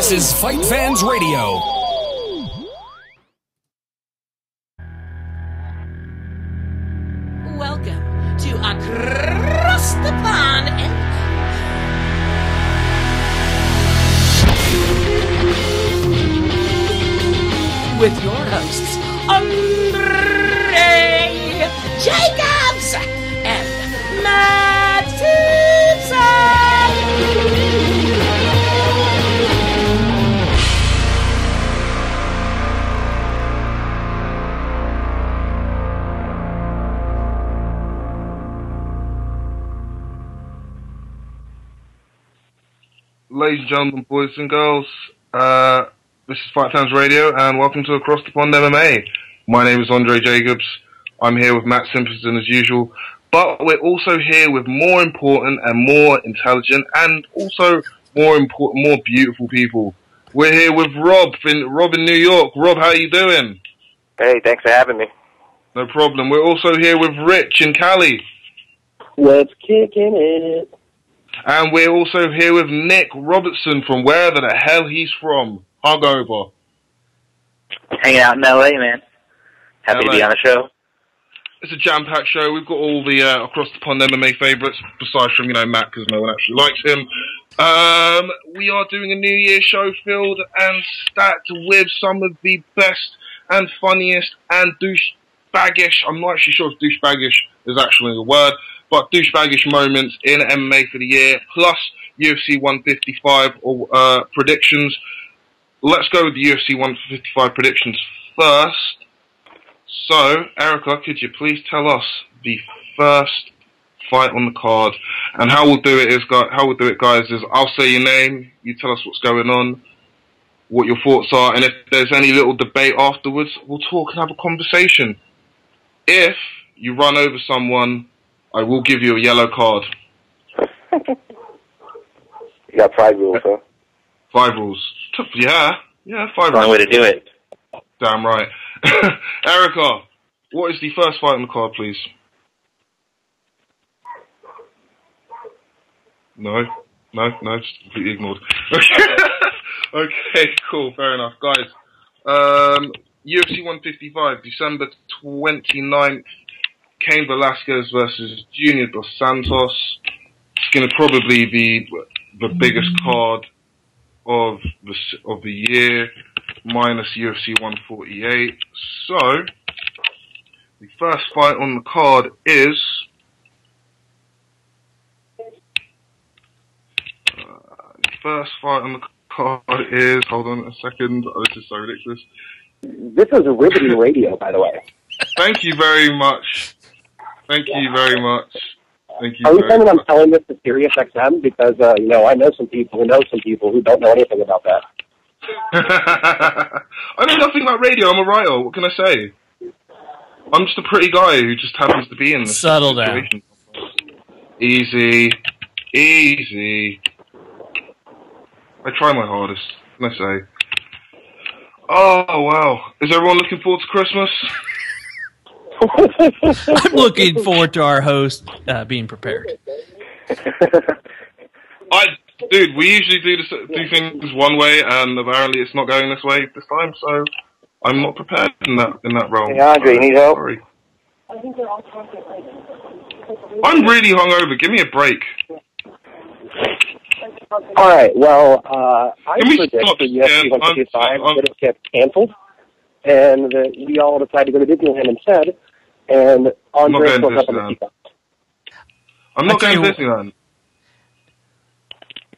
This is Fight Fans Radio. Welcome to Across the Pond with your hosts, Andre Jacobs and Matt Simpson. Ladies and gentlemen, boys and girls, this is Fight Fans Radio, and welcome to Across the Pond MMA. My name is Andre Jacobs. I'm here with Matt Simpson as usual, but we're also here with more important and more intelligent, and also more beautiful people. We're here with Rob in New York. Rob, how are you doing? Hey, thanks for having me. No problem. We're also here with Rich in Cali. What's kicking it? And we're also here with Nick Robertson from wherever the hell he's from. Hungover. Hanging out in LA, man. Happy to be on the show. It's a jam-packed show. We've got all the Across the Pond MMA favourites, besides from, Matt, because no one actually likes him. We are doing a New Year show filled and stacked with some of the best and funniest and douchebaggish, I'm not actually sure if douchebaggish is actually a word, but douchebaggish moments in MMA for the year, plus UFC 155 predictions. Let's go with the UFC 155 predictions first. So, Erica, could you please tell us the first fight on the card? And how we'll do it, guys, is I'll say your name, you tell us what's going on, what your thoughts are, and if there's any little debate afterwards, we'll talk and have a conversation. If you run over someone, I will give you a yellow card. You got 5 rules, huh? 5 rules. Yeah, 5 rules. Wrong way to do it. Damn right. Erica, what is the first fight on the card, please? No, just completely ignored. Okay, cool, fair enough. Guys, UFC 155, December 29th, Cain Velasquez versus Junior Dos Santos. It's going to probably be the biggest card of the year, minus UFC 148. So, the first fight on the card is hold on a second, this is so ridiculous. This is riveting radio, by the way. Thank you very much. Thank you very much. Are you saying I'm telling this to Sirius XM? Because, I know some people who don't know anything about that. I know nothing about radio. I'm a writer. What can I say? I'm just a pretty guy who just happens to be in this situation. Easy. I try my hardest. What can I say? Oh, wow. Is everyone looking forward to Christmas? I'm looking forward to our host being prepared. Dude, we usually do things one way, and apparently it's not going this way this time, so I'm not prepared in that realm. Hey, Andre, you need help? Sorry. I'm really hungover. Give me a break. All right, well, I predict the UFC 155 that it gets canceled, and we all decide to go to Disneyland instead, and Andre goes up on the seat. I'm not going to Disneyland.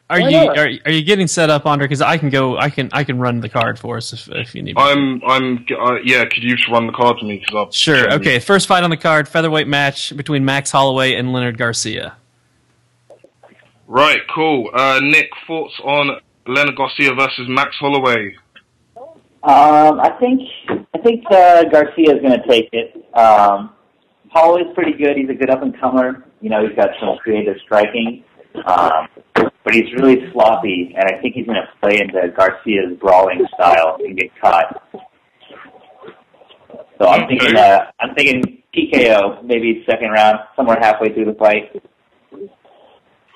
Are you getting set up, Andre? Because I can go. I can run the card for us if you need. Yeah. Could you just run the card for me? Sure. Okay. First fight on the card: featherweight match between Max Holloway and Leonard Garcia. Right. Cool. Nick, thoughts on Leonard Garcia versus Max Holloway? I think Garcia is going to take it. Holloway's pretty good. He's a good up and comer. He's got some creative striking. But he's really sloppy, and I think he's going to play into Garcia's brawling style and get caught. So I'm thinking TKO, maybe second round, somewhere halfway through the fight.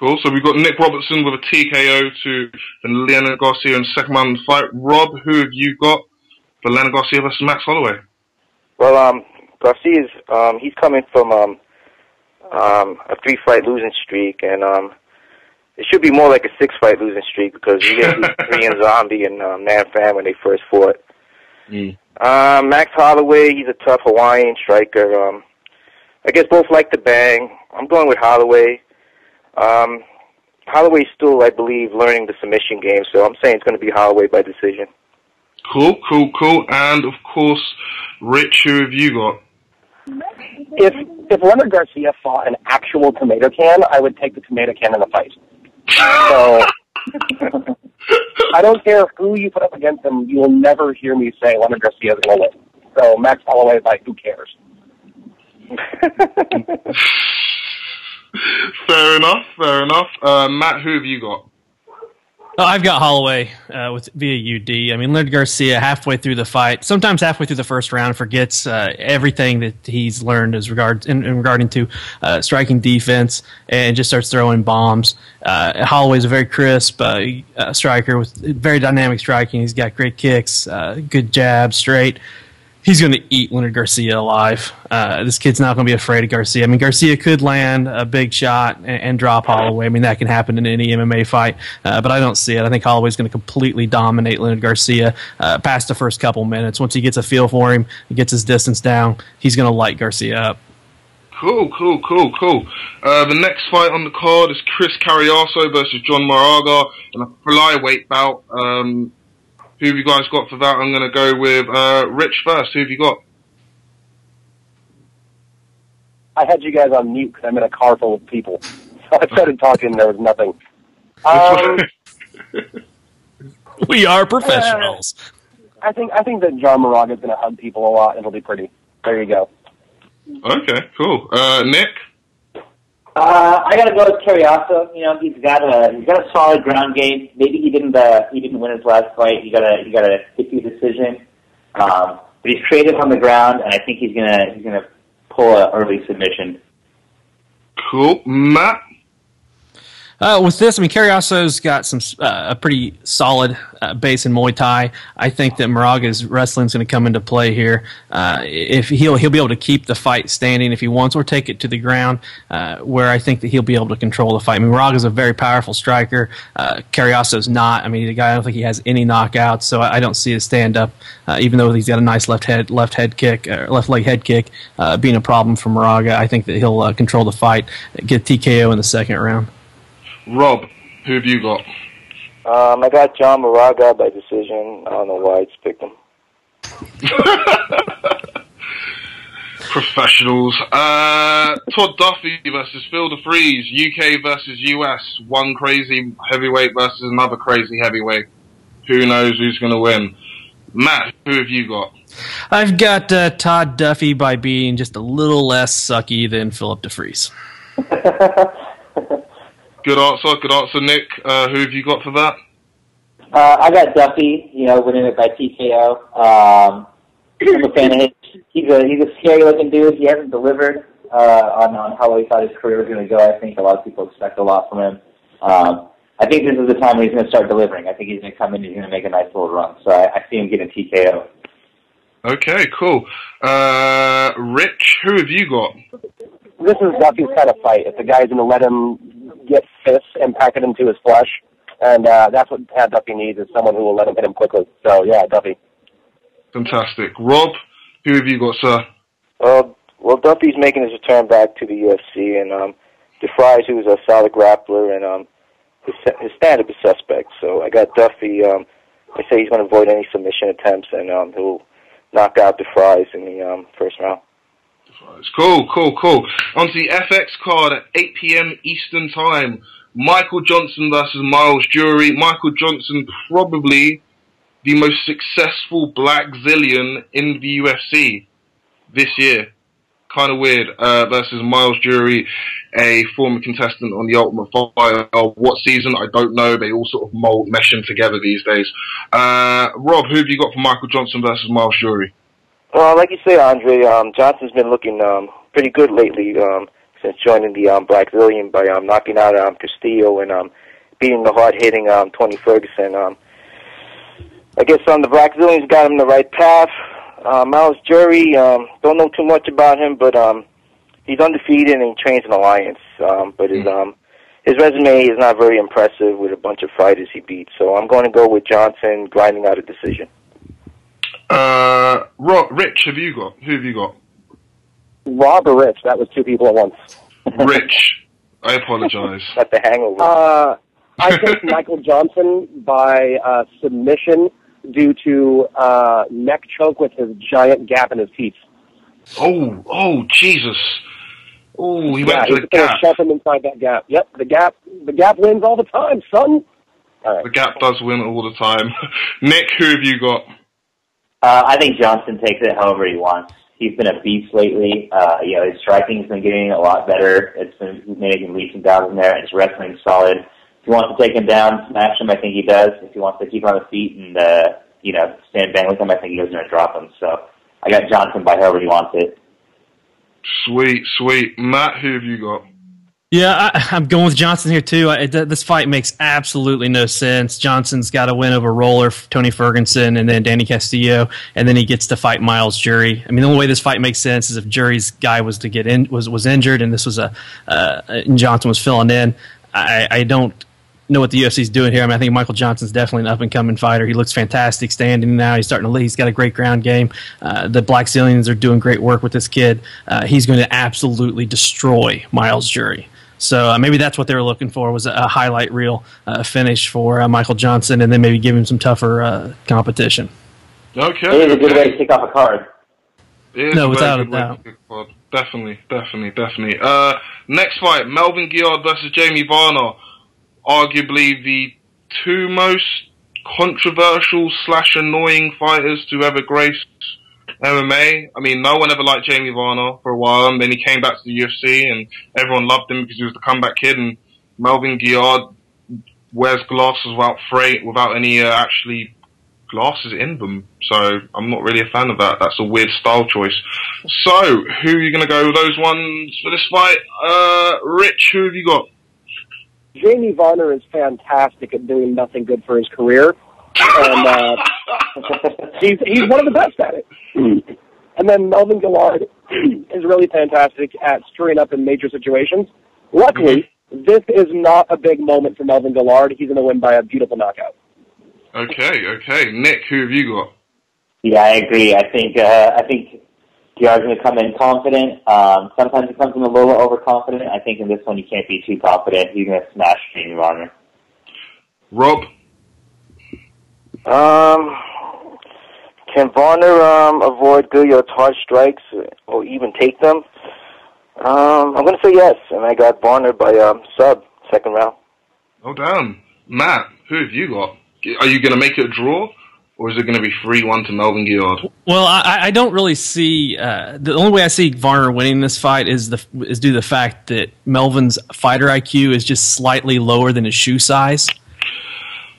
Cool. So we've got Nick Robertson with a TKO to Leonard Garcia in second round of the fight. Rob, who have you got for Leonard Garcia versus Max Holloway? Well, Garcia's he's coming from a 3-fight losing streak, and it should be more like a 6-fight losing streak because he gave Korean Zombie and Man Fan when they first fought. Max Holloway, he's a tough Hawaiian striker. I guess both like to bang. I'm going with Holloway. Holloway's still, I believe, learning the submission game, so I'm saying it's going to be Holloway by decision. Cool. And, of course, Rich, who have you got? If Leonard Garcia fought an actual tomato can, I would take the tomato can in the fight. So, I don't care who you put up against him, you will never hear me say Leonard Garcia is going to win. So, Max Holloway, like, who cares? Fair enough. Matt, who have you got? Oh, I've got Holloway via UD. I mean, Leonard Garcia halfway through the fight, sometimes halfway through the first round, forgets everything that he's learned regarding to striking defense and just starts throwing bombs. Holloway's a very crisp striker with very dynamic striking. He's got great kicks, good jabs, straight. He's going to eat Leonard Garcia alive. This kid's not going to be afraid of Garcia. I mean, Garcia could land a big shot and drop Holloway. I mean, that can happen in any MMA fight, but I don't see it. I think Holloway's going to completely dominate Leonard Garcia past the first couple minutes. Once he gets a feel for him, he gets his distance down, he's going to light Garcia up. Cool. The next fight on the card is Chris Carriaso versus John Moraga in a flyweight bout. Who have you guys got for that? I'm going to go with Rich first. Who have you got? I had you guys on mute because I'm in a car full of people. So I started talking and there was nothing. We are professionals. I think that John Moraga is going to hug people a lot and it'll be pretty. There you go. Okay, cool. Nick? I gotta go with Carriaso. You know, he's got a solid ground game. Maybe he didn't win his last fight. He got a sticky decision. But he's creative on the ground, and I think he's gonna pull an early submission. Cool, Matt. With this, I mean, Carriaso's got a pretty solid base in Muay Thai. I think that Moraga's wrestling is going to come into play here. If he'll be able to keep the fight standing if he wants, or take it to the ground, where I think that he'll be able to control the fight. I mean, Moraga's a very powerful striker. Carriaso's not. I mean, the guy, I don't think he has any knockouts, so I don't see his stand up, even though he's got a nice left leg head kick, being a problem for Moraga. I think that he'll control the fight, get TKO in the second round. Rob, who have you got? I got John Moraga by decision. I don't know why I just picked him. Professionals. Todd Duffy versus Phil DeFries. UK versus US. One crazy heavyweight versus another crazy heavyweight. Who knows who's going to win? Matt, who have you got? I've got Todd Duffy by being just a little less sucky than Philip DeFries. Good answer, Nick. Who have you got for that? I got Duffy, winning it by TKO. I'm a fan of his. He's a scary-looking dude. He hasn't delivered on how he thought his career was going to go. I think a lot of people expect a lot from him. I think this is the time when he's going to start delivering. I think he's going to come in and he's going to make a nice little run. So I see him getting TKO. Okay, cool. Rich, who have you got? This is Duffy's kind of fight. If the guy's going to let him get fists and pack it into his flesh, and that's what Pat Duffy needs, is someone who will let him hit him quickly. So, yeah, Duffy. Fantastic. Rob, who have you got, sir? Well, Duffy's making his return back to the UFC, and DeFries, who's a solid grappler, and his stand-up is suspect. So I got Duffy. I say he's going to avoid any submission attempts, and he'll knock out DeFries in the first round. Cool. On to the FX card at 8 p.m. Eastern Time. Michael Johnson versus Miles Jury. Michael Johnson, probably the most successful black zillion in the UFC this year. Kind of weird. Versus Miles Jury, a former contestant on The Ultimate Fighter. What season? I don't know. They all sort of mesh in together these days. Rob, who have you got for Michael Johnson versus Miles Jury? Well, like you say, Andre, Johnson's been looking pretty good lately. since joining the Blackzilian by knocking out Castillo and beating the hard-hitting Tony Ferguson. I guess the Blackzilian's got him the right path. Miles Jury, don't know too much about him, but he's undefeated and he trains in Alliance. But his resume is not very impressive with a bunch of fighters he beat. So I'm going to go with Johnson grinding out a decision. Rich, who have you got? Rob or Rich? That was two people at once. Rich. I apologize. Got the hangover. I think Michael Johnson by submission due to neck choke with his giant gap in his teeth. Oh, Jesus. Oh, he went to the gap. gap. Shove him inside that gap. Yep, the gap wins all the time, son. All right. The gap does win all the time. Nick, who have you got? I think Johnson takes it however he wants. He's been a beast lately. His striking's been getting a lot better. It's been making leaps and bounds in there. His wrestling's solid. If he wants to take him down, smash him, I think he does. If he wants to keep him on his feet and stand bang with him, I think he goes there and drop him. So I got Johnson by however he wants it. Sweet. Matt, who have you got? Yeah, I'm going with Johnson here, too. This fight makes absolutely no sense. Johnson's got to win over Roller, Tony Ferguson, and then Danny Castillo, and then he gets to fight Miles Jury. I mean, the only way this fight makes sense is if Jury's guy was to get was injured, and this was and Johnson was filling in. I don't know what the UFC is doing here. I mean, I think Michael Johnson's definitely an up-and-coming fighter. He looks fantastic standing now. He's starting to lead. He's got a great ground game. The Blackzilians are doing great work with this kid. He's going to absolutely destroy Miles Jury. So maybe that's what they were looking for, was a highlight reel finish for Michael Johnson, and then maybe give him some tougher competition. Okay. It is a good way to kick off a card. No, without a doubt. Definitely. Next fight, Melvin Guillard versus Jamie Varner. Arguably the two most controversial / annoying fighters to ever grace MMA. I mean, no one ever liked Jamie Varner for a while, and then he came back to the UFC, and everyone loved him because he was the comeback kid. And Melvin Guillard wears glasses without any actually glasses in them. So I'm not really a fan of that. That's a weird style choice. So who are you going to go with those ones for this fight? Rich, who have you got? Jamie Varner is fantastic at doing nothing good for his career, and he's one of the best at it. And then Melvin Guillard is really fantastic at screwing up in major situations. Luckily, this is not a big moment for Melvin Guillard. He's going to win by a beautiful knockout. Okay. Nick, who have you got? Yeah, I agree. I think Guillard's going to come in confident. Sometimes he comes in a little overconfident. I think in this one he can't be too confident. He's going to smash Jamie Varner. Rob? Can Varner avoid Guillard's hard strikes or even take them? I'm going to say yes, and I got Varner by sub, second round. Oh, damn. Matt, who have you got? Are you going to make it a draw, or is it going to be 3-1 to Melvin Guillard? Well, I don't really see the only way I see Varner winning this fight is due to the fact that Melvin's fighter IQ is just slightly lower than his shoe size.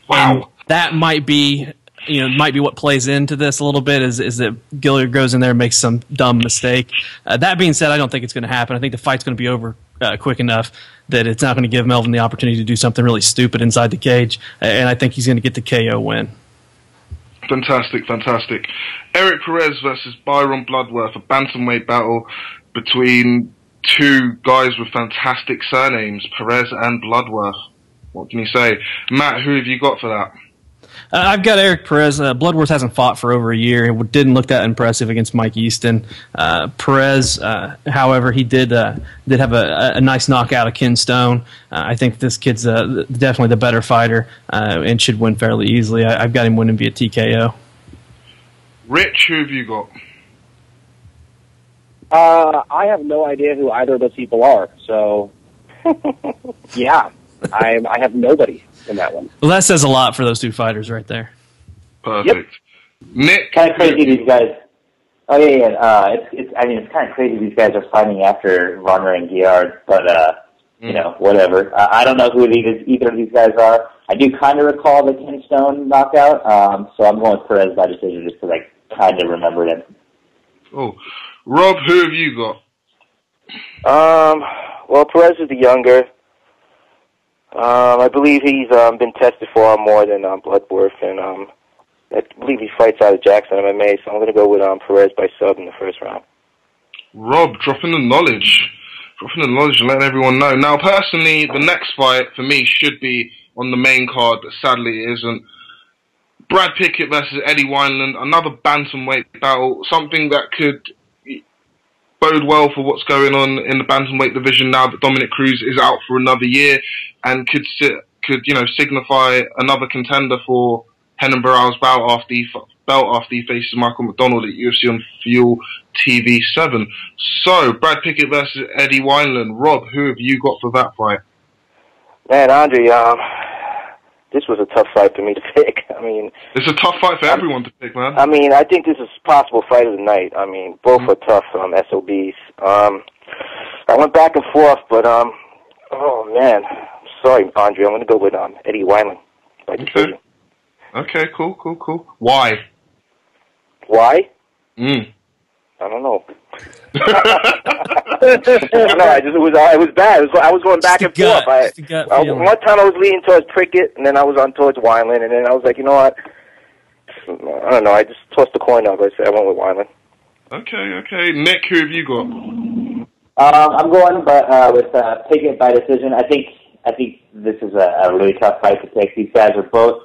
Wow. And that might be what plays into this a little bit is that Guillard goes in there and makes some dumb mistake. That being said, I don't think it's going to happen. I think the fight's going to be over quick enough that it's not going to give Melvin the opportunity to do something really stupid inside the cage, and I think he's going to get the KO win. Fantastic. Eric Perez versus Byron Bloodworth, a bantamweight battle between two guys with fantastic surnames, Perez and Bloodworth. What can you say? Matt, who have you got for that? I've got Eric Perez. Bloodworth hasn't fought for over a year. It didn't look that impressive against Mike Easton. Perez, however, he did have a nice knockout of Ken Stone. I think this kid's definitely the better fighter and should win fairly easily. I've got him winning via TKO. Rich, who have you got? I have no idea who either of those people are, so yeah, I have nobody in that one. Well, that says a lot for those two fighters right there. Perfect. Yep. Nick, Kind of crazy these guys. Oh yeah. It's kind of crazy these guys are fighting after Varner and Guillard, but whatever. I don't know who either of these guys are. I do kind of recall the Ken Stone knockout, so I'm going with Perez by decision just because I kind of remembered it. Oh, Rob, who have you got? Well, Perez is the younger. I believe he's been tested far more than Bloodworth, and I believe he fights out of Jackson MMA, so I'm going to go with Perez by sub in the first round. Rob, dropping the knowledge. Dropping the knowledge and letting everyone know. Now, personally, the next fight for me should be on the main card, but sadly it isn't. Brad Pickett versus Eddie Wineland, another bantamweight battle, something that could bode well for what's going on in the bantamweight division now that Dominic Cruz is out for another year, and could signify another contender for Henan Baral's belt after he faces Michael McDonald at UFC on Fuel TV 7. So, Brad Pickett versus Eddie Wineland. Rob, who have you got for that fight? Man, Andre, this was a tough fight for me to pick. I mean, it's a tough fight for everyone to pick, man. I mean, I think this is possible fight of the night. I mean, both are tough SOBs. I went back and forth, but oh man, sorry, Andre. I'm going to go with Eddie Wineland by decision. Okay, cool. Why? Why? I don't know. It was bad. I was going back and forth. One time I was leaning towards Pickett, and then I was on towards Wineland, and then I was like, you know what? I don't know. I just tossed the coin up. I went with Wineland. Okay. Nick, who have you got? I'm going with Pickett by decision. I think this is a really tough fight to pick. These guys are both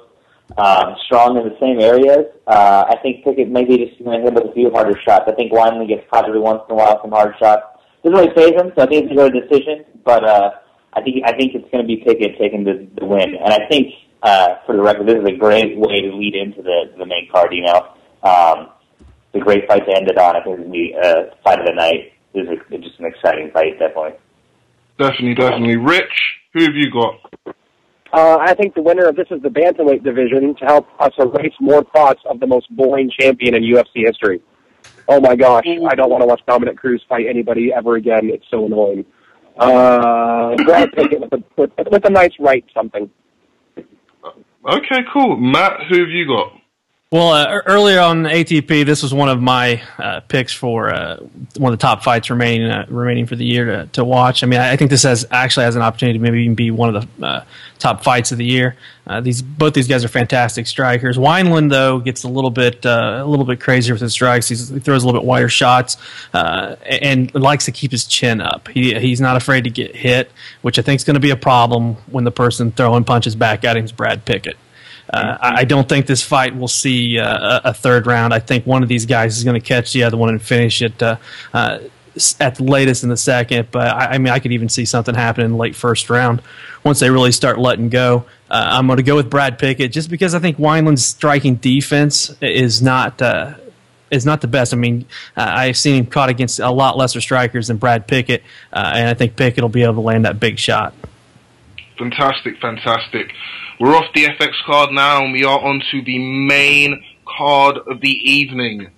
strong in the same areas. I think Pickett maybe just going to hit with a few harder shots. I think Wineland gets caught every once in a while some hard shots. Doesn't really phase him, so I think it's going to go to decision. But I think it's going to be Pickett taking the win. And I think, for the record, this is a great way to lead into the main card. You know, it's a great fight to end it on. I think it's going to be fight of the night. This is just an exciting fight, definitely. Definitely. Rich, who have you got? I think the winner of this is the bantamweight division to help us erase more thoughts of the most boring champion in UFC history. Oh my gosh, I don't want to watch Dominic Cruz fight anybody ever again. It's so annoying. Brad Pickett with a nice right something. Okay, cool. Matt, who have you got? Well, earlier on ATP, this was one of my picks for one of the top fights remaining for the year to watch. I mean, I think this actually has an opportunity to maybe even be one of the top fights of the year. Both these guys are fantastic strikers. Wineland, though, gets a little bit crazier with his strikes. He throws a little bit wider shots and likes to keep his chin up. He's not afraid to get hit, which I think is going to be a problem when the person throwing punches back at him is Brad Pickett. I don't think this fight will see a third round. I think one of these guys is going to catch the other one and finish it at the latest in the second. But I mean, I could even see something happen in the late first round once they really start letting go. I'm going to go with Brad Pickett just because I think Wineland's striking defense is not the best. I mean, I've seen him caught against a lot lesser strikers than Brad Pickett, and I think Pickett will be able to land that big shot. Fantastic. We're off the FX card now, and we are on to the main card of the evening.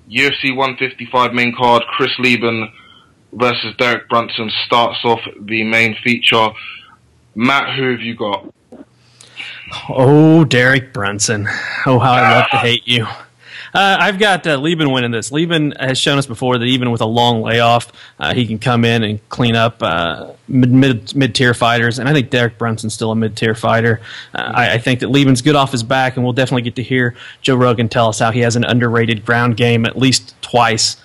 UFC 155 main card, Chris Lieben versus Derek Brunson starts off the main feature. Matt, who have you got? Oh, Derek Brunson. Oh, how I love to hate you. I've got Lieben winning this. Lieben has shown us before that even with a long layoff, he can come in and clean up mid-tier fighters, and I think Derek Brunson's still a mid-tier fighter. I think that Lieben's good off his back, and we'll definitely get to hear Joe Rogan tell us how he has an underrated ground game at least twice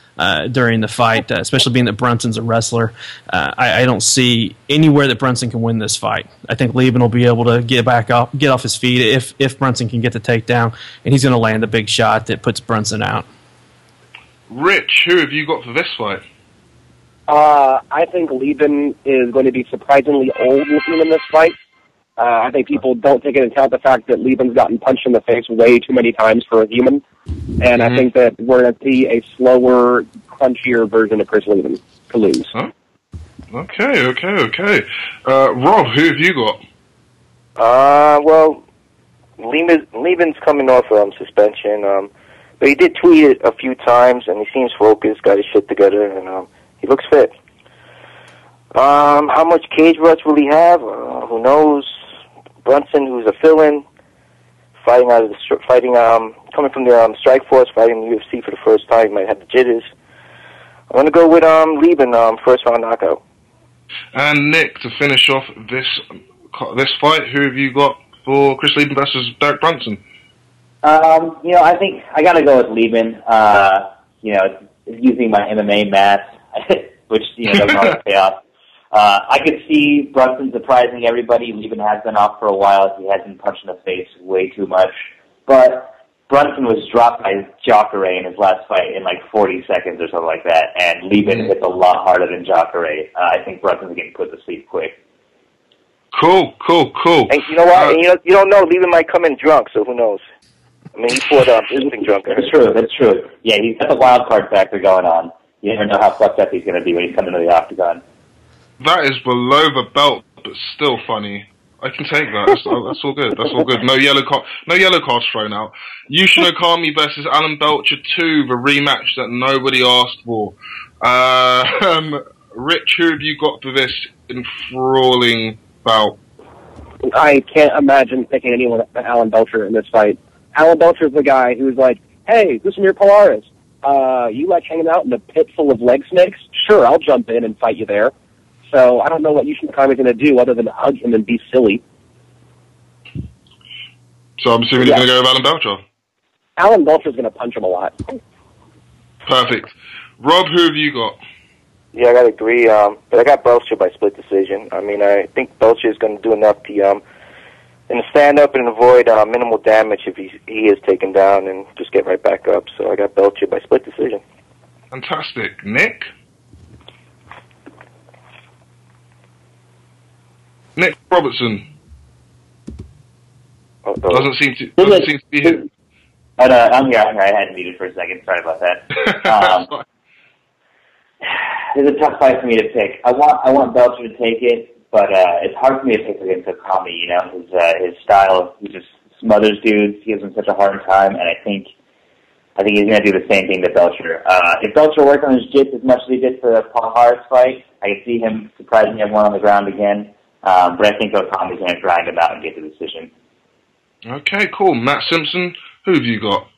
during the fight, especially being that Brunson's a wrestler. I don't see anywhere that Brunson can win this fight. I think Lieben will be able to get off his feet if Brunson can get the takedown, and he's going to land a big shot that puts Brunson out. Rich, who have you got for this fight? I think Lieben is going to be surprisingly old looking in this fight. I think people don't take into account the fact that Lieben's gotten punched in the face way too many times for a human. And I think that we're going to see a slower, crunchier version of Chris Lieben to lose. Huh? Okay. Rob, who have you got? Well, Lieben's coming off suspension, but he did tweet it a few times, and he seems focused, got his shit together, and he looks fit. How much cage rust will he have? Who knows? Brunson, who's a fill-in, coming from the Strike Force, fighting the UFC for the first time, he might have the jitters. I'm going to go with Lieben, first round knockout. And Nick, to finish off this fight, who have you got for Chris Lieben versus Derek Brunson? I think I got to go with Lieben. Using my MMA math, which doesn't always pay off. I could see Brunson surprising everybody. Lieben has been off for a while. He has been punched in the face way too much. But Brunson was dropped by Jacare in his last fight in like 40 seconds or something like that, and Lieben hits a lot harder than Jacare. I think Brunson's getting put to sleep quick. Cool. And you know what? You don't know. Lieben might come in drunk, so who knows? I mean, he fought visiting drunk. That's true. Yeah, he's got the wild card factor going on. You never know how fucked up he's going to be when he's coming to the octagon. That is below the belt, but still funny. I can take that. That's all good. That's all good. No yellow cards thrown out. Yushin Okami versus Alan Belcher 2, the rematch that nobody asked for. Rich, who have you got for this enthralling bout? I can't imagine picking anyone but Alan Belcher in this fight. Alan Belcher's the guy who's like, hey, listen, you're Polaris. You like hanging out in a pit full of leg snakes? Sure, I'll jump in and fight you there. So I don't know what Yushin Okami's going to do other than hug him and be silly. So I'm assuming you're going to go with Alan Belcher? Alan Belcher's going to punch him a lot. Perfect. Rob, who have you got? Yeah, I got to agree. But I got Belcher by split decision. I mean, I think Belcher is going to do enough to in the stand-up and avoid minimal damage if he is taken down and just get right back up. So I got Belcher by split decision. Fantastic. Nick? Nick Robertson. Doesn't seem to be here. I'm here. I had muted for a second. Sorry about that. It's a tough fight for me to pick. I want Belcher to take it, but it's hard for me to pick against Okami. His style, he just smothers dudes. He gives them such a hard time, and I think he's going to do the same thing to Belcher. If Belcher worked on his jits as much as he did for the Paul Harris fight, I could see him surprising everyone on the ground again. But I think Okami's going to grind him out and get the decision. Okay, cool. Matt Simpson, who have you got?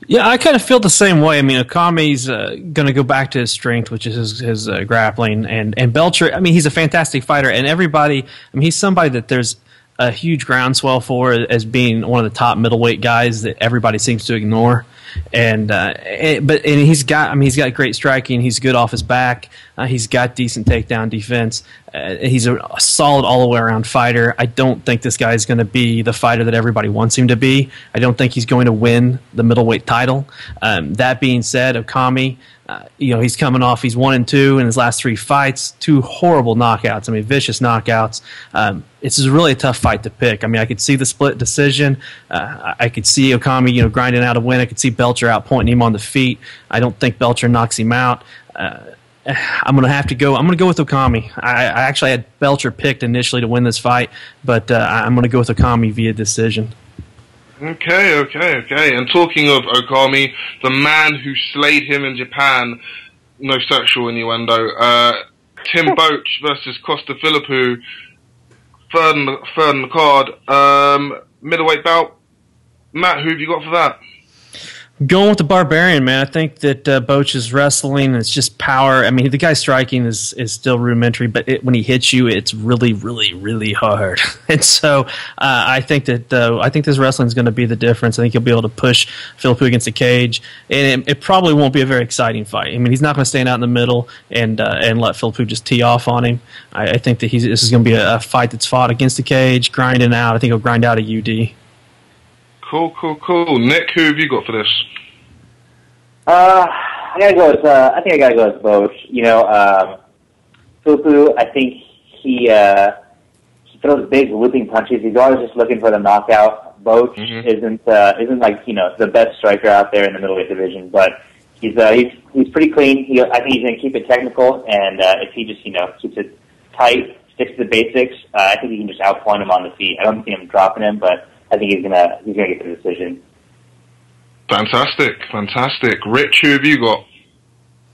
Yeah, I kind of feel the same way. I mean, Okami's going to go back to his strength, which is his grappling. And Belcher, I mean, he's a fantastic fighter. And everybody, I mean, he's somebody that there's a huge groundswell for as being one of the top middleweight guys that everybody seems to ignore. And he's got great striking. He's good off his back. He's got decent takedown defense. He's a solid all the way around fighter. I don't think this guy is going to be the fighter that everybody wants him to be. I don't think he's going to win the middleweight title. That being said, Okami, he's coming off. He's 1-2 in his last 3 fights. 2 horrible knockouts. I mean, vicious knockouts. It's really a tough fight to pick. I mean, I could see the split decision. I could see Okami, grinding out a win. I could see Belcher outpointing him on the feet. I don't think Belcher knocks him out. I'm going to go with Okami. I actually had Belcher picked initially to win this fight, but I'm going to go with Okami via decision. Okay. And talking of Okami, the man who slayed him in Japan, no sexual innuendo, Tim Boach versus Costa Philippou, third in the card, middleweight bout. Matt, who have you got for that? Going with the Barbarian, man. I think that Boach's wrestling is just power. I mean, the guy's striking is still rudimentary, but when he hits you, it's really, really, really hard. And so I think this wrestling is going to be the difference. I think he'll be able to push Philippou against the cage, and it probably won't be a very exciting fight. I mean, he's not going to stand out in the middle and let Philippou just tee off on him. I think that this is going to be a fight that's fought against the cage, grinding out. I think he'll grind out a UD. Cool. Nick, who have you got for this? I think I gotta go with Boach. Philippou, I think he throws big looping punches. He's always just looking for the knockout. Boach isn't like the best striker out there in the middleweight division, but he's pretty clean. I think he's gonna keep it technical, and if he just keeps it tight, sticks to the basics, I think he can just outpoint him on the feet. I don't see him dropping him, but I think he's gonna get the decision. Fantastic. Rich, who have you got?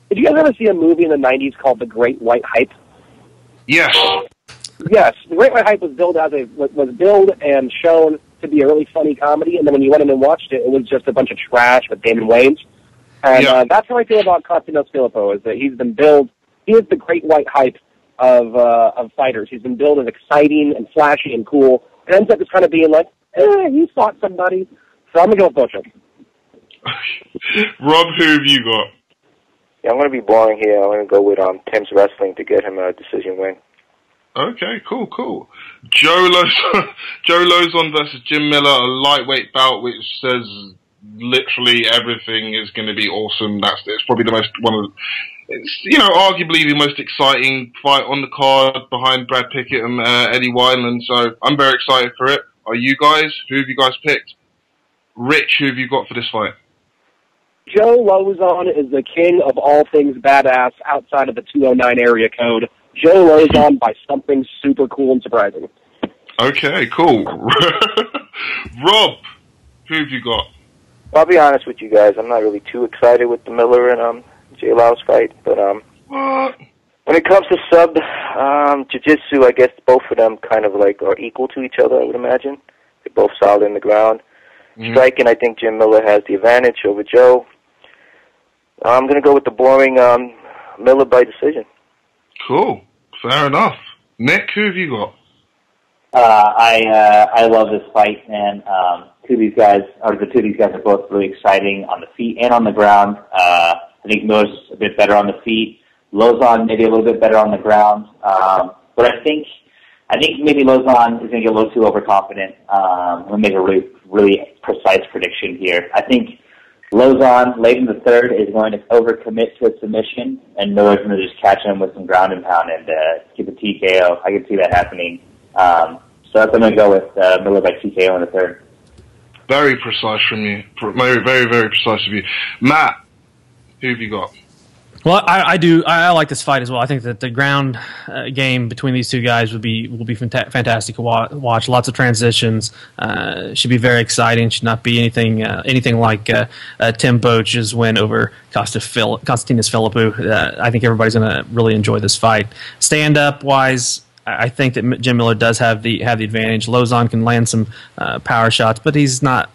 Did you guys ever see a movie in the 90s called The Great White Hype? Yes. Yes. The Great White Hype was billed and shown to be a really funny comedy, and then when you went in and watched it, it was just a bunch of trash with Damon Wayans. And that's how I feel about Konstantinos Philippou, is that he's been billed. He is the Great White Hype, of fighters. He's been billed as exciting and flashy and cool. It ends up just kind of being like, he fought somebody. So I'm going to go with Bochum. Rob, who have you got? Yeah, I'm going to be boring here. I'm going to go with Tim's Wrestling to get him a decision win. Okay, cool. Joe Lozon versus Jim Miller, a lightweight bout, which says literally everything is going to be awesome. It's probably arguably the most exciting fight on the card behind Brad Pickett and Eddie Wineland. So I'm very excited for it. Are you guys? Who have you guys picked? Rich, who have you got for this fight? Joe Lozon is the king of all things badass outside of the 209 area code. Joe Lozon by something super cool and surprising. Okay, cool. Rob, who have you got? Well, I'll be honest with you guys. I'm not really too excited with the Miller and J. Lau's fight, but when it comes to jiu-jitsu, I guess both of them kind of like are equal to each other, I would imagine. They're both solid in the ground. Striking, I think Jim Miller has the advantage over Joe. I'm going to go with the boring Miller by decision. Cool. Fair enough. Nick, who have you got? I love this fight, man. The two of these guys are both really exciting on the feet and on the ground. I think Miller's a bit better on the feet. Lozon maybe a little bit better on the ground. But I think maybe Lozon is going to get a little too overconfident. I'm going to make a really precise prediction here. I think Lozon, late in the third, is going to overcommit to a submission, and Miller's going to just catch him with some ground and pound and get the TKO. I can see that happening. So that's I'm going to go with Miller by TKO in the third. Very precise from you. Very, very, very precise of you. Matt, who have you got? Well, I like this fight as well. I think that the ground game between these two guys will be fantastic to watch. Lots of transitions. Should be very exciting. Should not be anything like Tim Boach's win over Konstantinos Philippou. I think everybody's going to really enjoy this fight. Stand up wise, I think that Jim Miller does have the advantage. Lozon can land some power shots, but he's not.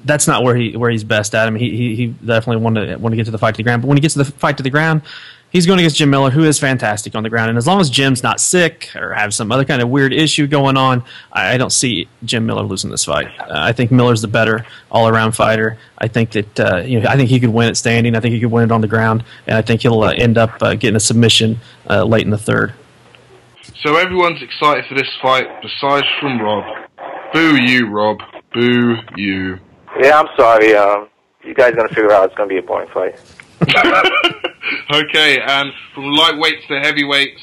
That's not where he's best at. I mean, he definitely want to get to the fight to the ground. But when he gets to the fight to the ground, he's going against Jim Miller, who is fantastic on the ground. And as long as Jim's not sick or have some other kind of weird issue going on, I don't see Jim Miller losing this fight. I think Miller's the better all-around fighter. I think that I think he could win it standing. I think he could win it on the ground, and I think he'll end up getting a submission late in the third. So everyone's excited for this fight, besides from Rob. Boo you, Rob. Boo you. Yeah, I'm sorry. You guys are going to figure out it's going to be a boring fight. Okay, and from lightweights to heavyweights,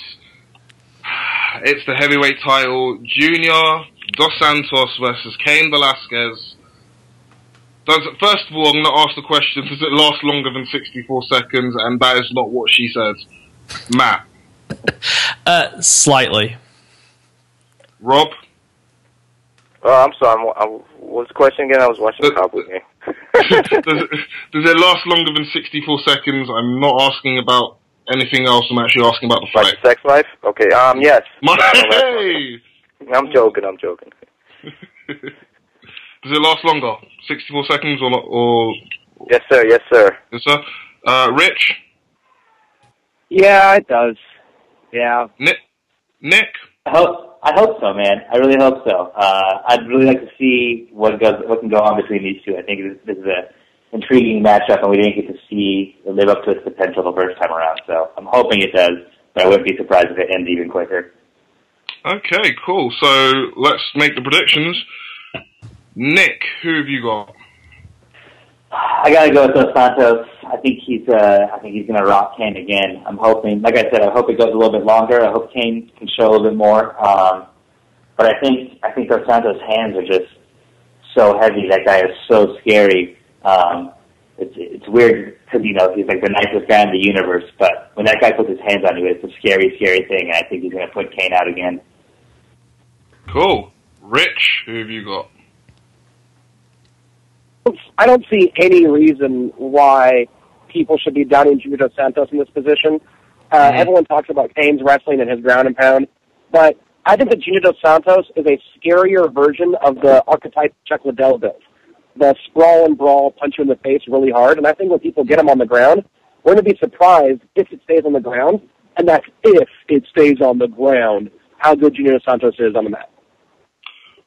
it's the heavyweight title. Junior Dos Santos versus Cain Velasquez. First of all, I'm going to ask the question, does it last longer than 64 seconds? And that is not what she said. Matt? Slightly. Rob? I'm sorry. What's the question again? I was watching the Cowboys game. Does it last longer than 64 seconds? I'm not asking about anything else. I'm actually asking about the fight. Like sex life? Okay. Yes. Hey! I'm joking. Does it last longer? 64 seconds or? Yes, sir. Yes, sir. Yes, sir. Rich? Yeah, it does. Yeah. Nick? I hope so, man. I really hope so. I'd really like to see what can go on between these two. I think this is an intriguing matchup, and we didn't get to see it live up to its potential the first time around. So I'm hoping it does, but I wouldn't be surprised if it ends even quicker. Okay, cool. So let's make the predictions. Nick, who have you got? I gotta go with Dos Santos. I think he's gonna rock Cain again. I'm hoping, like I said, I hope it goes a little bit longer. I hope Cain can show a little bit more. But I think Dos Santos' hands are just so heavy. That guy is so scary. It's weird because he's like the nicest guy in the universe, but when that guy puts his hands on you, it's a scary, scary thing. And I think he's gonna put Cain out again. Cool. Rich, who have you got? I don't see any reason why people should be doubting Junior Dos Santos in this position. Everyone talks about Cain's wrestling and his ground and pound, but I think that Junior Dos Santos is a scarier version of the archetype Chuck Liddell built. The sprawl and brawl, punch you in the face really hard, and I think when people get him on the ground, we're going to be surprised if it stays on the ground and that's if it stays on the ground, how good Junior Dos Santos is on the mat.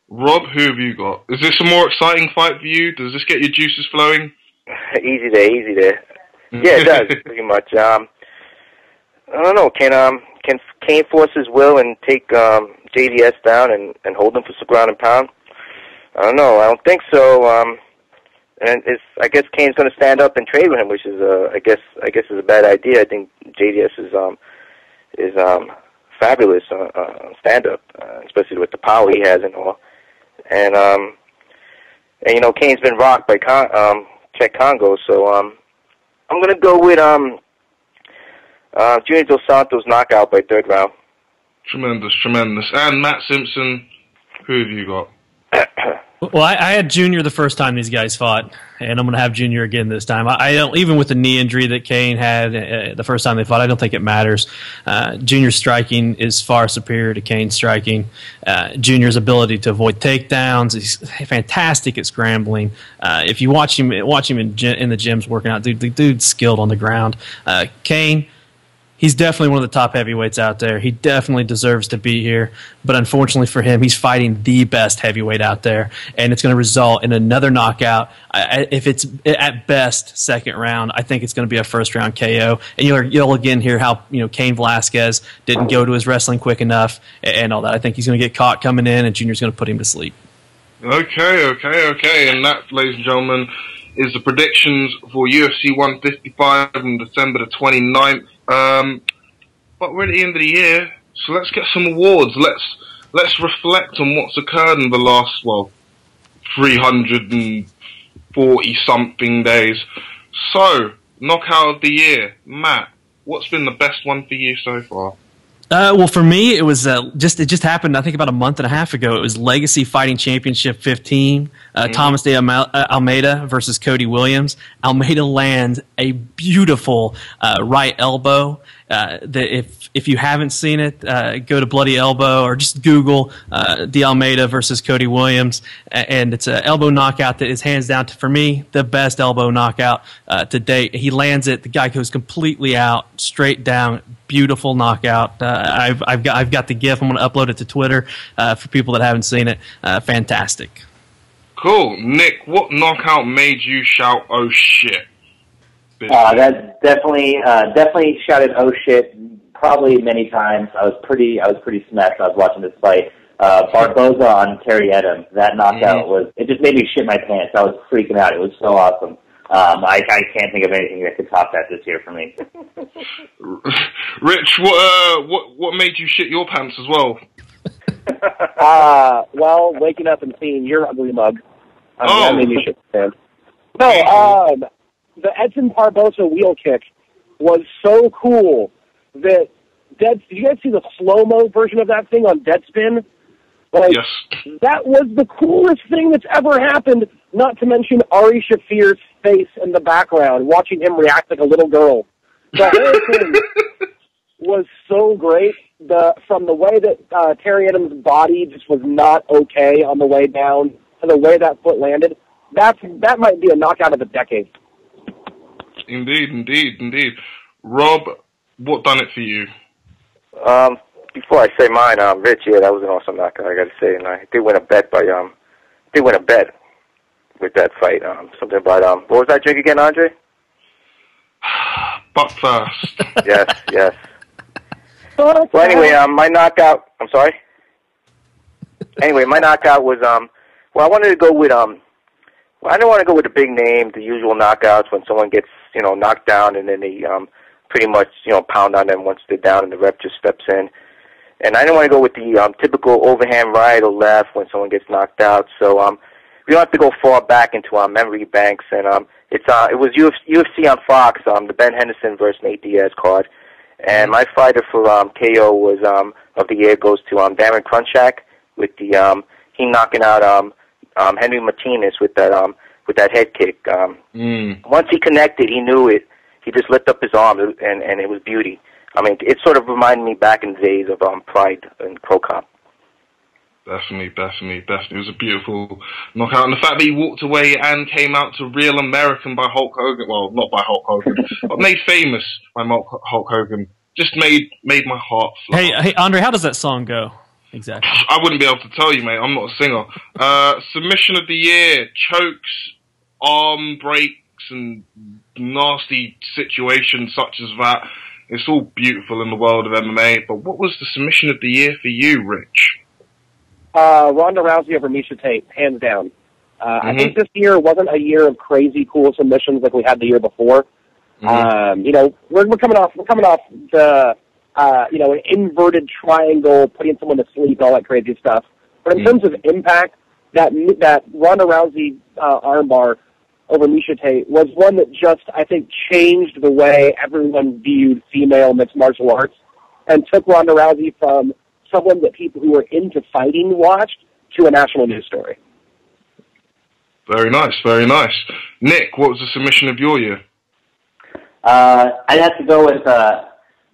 Rob, who have you got? Is this a more exciting fight for you? Does this get your juices flowing? Easy there. Yeah, it does, pretty much. I don't know, can Kane force his will and take JDS down and hold him for some ground and pound? I don't know. I don't think so. And I guess Kane's going to stand up and trade with him, which is I guess is a bad idea. I think JDS is fabulous on stand up, especially with the power he has and all. And you know, Kane's been rocked by Czech Congo, so I'm going to go with Junior Dos Santos knockout by third round. Tremendous. And Matt Simpson, who have you got? Well, I had Junior the first time these guys fought, and I'm going to have Junior again this time. I don't, even with the knee injury that Kane had the first time they fought, I don't think it matters. Junior's striking is far superior to Kane's striking. Junior's ability to avoid takedowns, he's fantastic at scrambling. If you watch him in the gyms working out, the dude's skilled on the ground. Kane, he's definitely one of the top heavyweights out there. He definitely deserves to be here. But unfortunately for him, he's fighting the best heavyweight out there. And it's going to result in another knockout. If it's at best second round, I think it's going to be a first-round KO. And you'll again hear how Cain Velasquez didn't go to his wrestling quick enough and all that. I think he's going to get caught coming in, and Junior's going to put him to sleep. Okay. And that, ladies and gentlemen, is the predictions for UFC 155 on December the 29th. But we're at the end of the year, so let's get some awards. Let's reflect on what's occurred in the last 340 something days. So, knockout of the year, Matt. What's been the best one for you so far? Well, for me, it was it just happened. I think about a month and a half ago. It was Legacy Fighting Championship 15. Thomas de Almeida versus Cody Williams. Almeida lands a beautiful right elbow. If you haven't seen it, go to Bloody Elbow or just Google de Almeida versus Cody Williams, and it's an elbow knockout that is hands down, for me, the best elbow knockout to date. He lands it. The guy goes completely out, straight down. Beautiful knockout. I've got the GIF. I'm going to upload it to Twitter for people that haven't seen it. Fantastic. Cool. Nick, what knockout made you shout, "Oh shit"? That definitely shouted "Oh shit" probably many times. I was pretty smashed. I was watching this fight. Barboza on Terry Edom. That knockout it just made me shit my pants. I was freaking out. It was so awesome. I can't think of anything that could top that this year for me. Rich, what made you shit your pants as well? Well, waking up and seeing your ugly mug. That made me shit my pants. No, the Edson Barboza wheel kick was so cool that did you guys see the slow-mo version of that thing on Deadspin? Yes. That was the coolest thing that's ever happened, not to mention Ari Shafir's face in the background, watching him react like a little girl. The whole thing was so great. From the way that Terry Edom's body just was not okay on the way down to the way that foot landed, that might be a knockout of the decade. Indeed. Rob, what done it for you? Before I say mine, Rich, yeah, that was an awesome knockout, I got to say, and I did win a bet with that fight. Something about what was that drink again, Andre? Butt first. Yes. Well, anyway, my knockout. I'm sorry. Anyway, my knockout was I wanted to go with I didn't want to go with the big name, the usual knockouts when someone gets knocked down and then they pretty much pound on them once they're down and the ref just steps in. And I didn't want to go with the typical overhand right or left when someone gets knocked out. So we don't have to go far back into our memory banks. And it was UFC on Fox, the Ben Henderson versus Nate Diaz card. And my fighter for KO was of the year goes to Darren Crunchak with the he knocking out Henry Martinez with that head kick. Once he connected, he knew it. He just lifted up his arm and it was beauty. I mean, it sort of reminded me back in the days of Pride and Pro Cop. Definitely. It was a beautiful knockout. And the fact that he walked away and came out to Real American by Hulk Hogan, well, not by Hulk Hogan, but made famous by Hulk Hogan, just made my heart fly. Hey, Andre, how does that song go exactly? I wouldn't be able to tell you, mate. I'm not a singer. Submission of the year: chokes, arm breaks, and nasty situations such as that. It's all beautiful in the world of MMA. But what was the submission of the year for you, Rich? Ronda Rousey over Miesha Tate, hands down. I think this year wasn't a year of crazy cool submissions like we had the year before. You know, we're coming off the you know, an inverted triangle, putting someone to sleep, all that crazy stuff. But in terms of impact, that Ronda Rousey armbar over Miesha Tate was one that just, I think, changed the way everyone viewed female mixed martial arts and took Ronda Rousey from someone that people who were into fighting watched to a national news story. Very nice, very nice. Nick, what was the submission of your year? I'd have to go with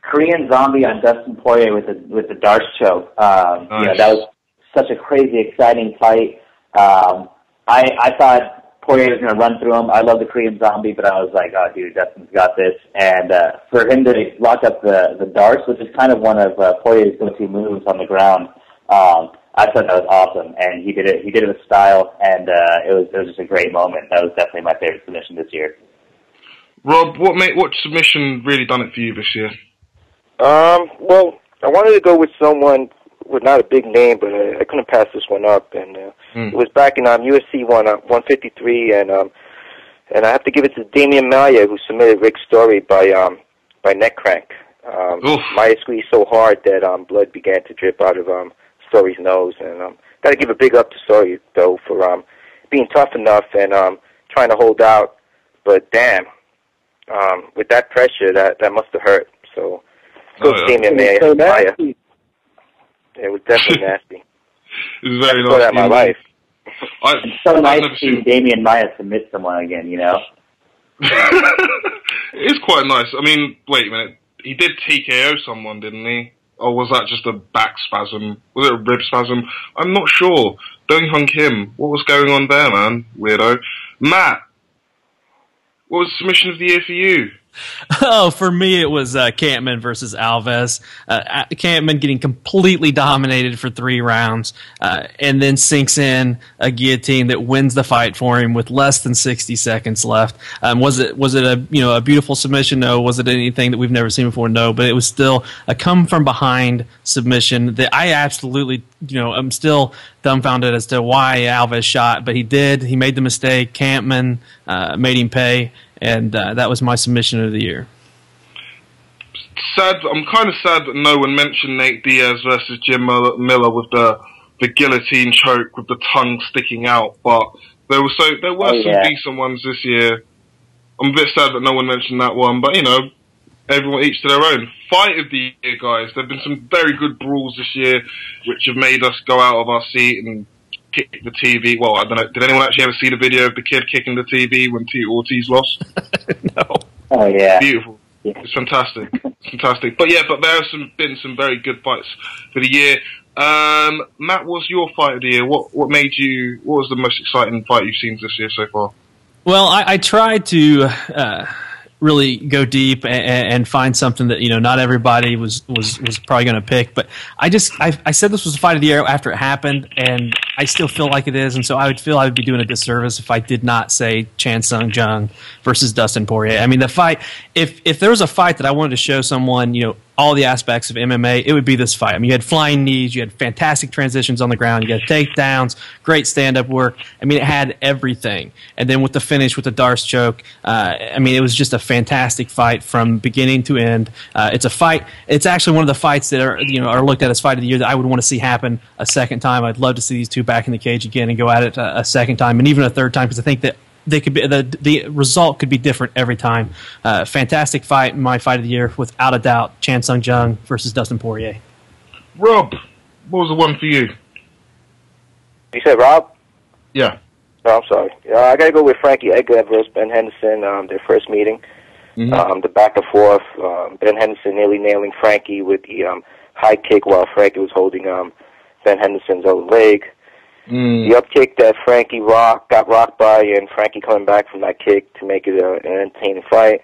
Korean Zombie on Dustin Poirier with the Darce choke. Nice. You know, that was such a crazy, exciting fight. I thought Poirier was going to run through him. I love the Korean Zombie, but I was like, oh, dude, Dustin's got this. And for him to lock up the Darce, which is kind of one of Poirier's go-to moves on the ground, I thought that was awesome. And he did it with style, and it was just a great moment. That was definitely my favorite submission this year. Rob, what submission really done it for you this year? Well, I wanted to go with someone with not a big name, but I couldn't pass this one up, and it was back in UFC 153, and I have to give it to Damian Maia, who submitted Rick's Story by neck crank. Maia squeezed so hard that blood began to drip out of Story's nose, and got to give a big up to Story though for being tough enough and trying to hold out, but damn. With that pressure, that must have hurt. So, Damian Maia. It was definitely nasty. It was very nice. That my life. It's so nice to see Damian Maia submit someone again, you know? It is quite nice. I mean, wait a minute. He did TKO someone, didn't he? Or was that just a back spasm? Was it a rib spasm? I'm not sure. Dong Hyun Kim. What was going on there, man? Weirdo. Matt, what was the submission of the year for you? Oh, for me, it was Campman versus Alves. Campman getting completely dominated for 3 rounds, and then sinks in a guillotine that wins the fight for him with less than 60 seconds left. Was it a beautiful submission? No. Was it anything that we've never seen before? No. But it was still a come from behind submission that I absolutely, I'm still dumbfounded as to why Alves shot, but he did. He made the mistake. Campman made him pay. And that was my submission of the year. Sad. I'm kind of sad that no one mentioned Nate Diaz versus Jim Miller with the guillotine choke with the tongue sticking out. But there were some decent ones this year. I'm a bit sad that no one mentioned that one. But everyone each to their own. Fight of the year, guys. There've been some very good brawls this year, which have made us go out of our seat and kick the TV. Well, I don't know. Did anyone actually ever see the video of the kid kicking the TV when Tito Ortiz lost? No. Oh yeah. Beautiful. Yeah. It's fantastic. It's fantastic. But there have been some very good fights for the year. Matt, what's your fight of the year? What was the most exciting fight you've seen this year so far? Well, I tried to really go deep and find something that not everybody was probably going to pick, but I said this was the fight of the year after it happened, and I still feel like it is, and so I would feel I would be doing a disservice if I did not say Chan Sung Jung versus Dustin Poirier. I mean, the fight, if there was a fight that I wanted to show someone all the aspects of MMA, it would be this fight. I mean, you had flying knees, you had fantastic transitions on the ground, you had takedowns, great stand-up work. I mean, it had everything. And then with the finish, with the Darce choke, I mean, it was just a fantastic fight from beginning to end. It's a fight. It's actually one of the fights that are looked at as fight of the year that I would want to see happen a second time. I'd love to see these two back in the cage again and go at it a second time and even a third time, because I think that they could be the result could be different every time. Fantastic fight, my fight of the year, without a doubt. Chan Sung Jung versus Dustin Poirier. Rob, what was the one for you? You said Rob? Yeah. No, I'm sorry. I got to go with Frankie Edgar versus Ben Henderson. Their first meeting, the back and forth. Ben Henderson nearly nailing Frankie with the high kick while Frankie was holding Ben Henderson's other leg. The up kick that Frankie got rocked by, and Frankie coming back from that kick to make it an entertaining fight.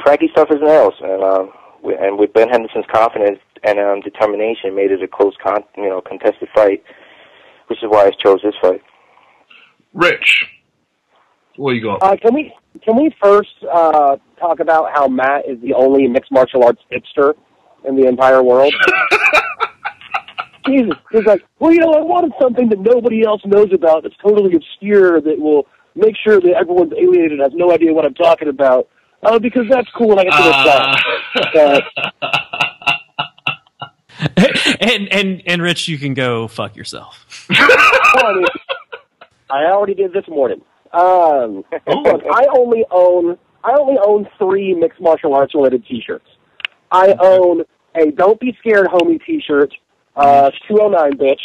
Frankie's tough as nails, and and with Ben Henderson's confidence and determination, made it a close, contested fight, which is why I chose this fight. Rich, what you got? Can we first talk about how Matt is the only mixed martial arts hipster in the entire world? Jesus, he's like, well, I wanted something that nobody else knows about that's totally obscure that will make sure that everyone's alienated and has no idea what I'm talking about. Because that's cool and I get to that. And Rich, you can go fuck yourself. I already did this morning. Look, I only own 3 mixed martial arts related T-shirts. I own a "Don't Be Scared, Homie" T-shirt, 209 bitch.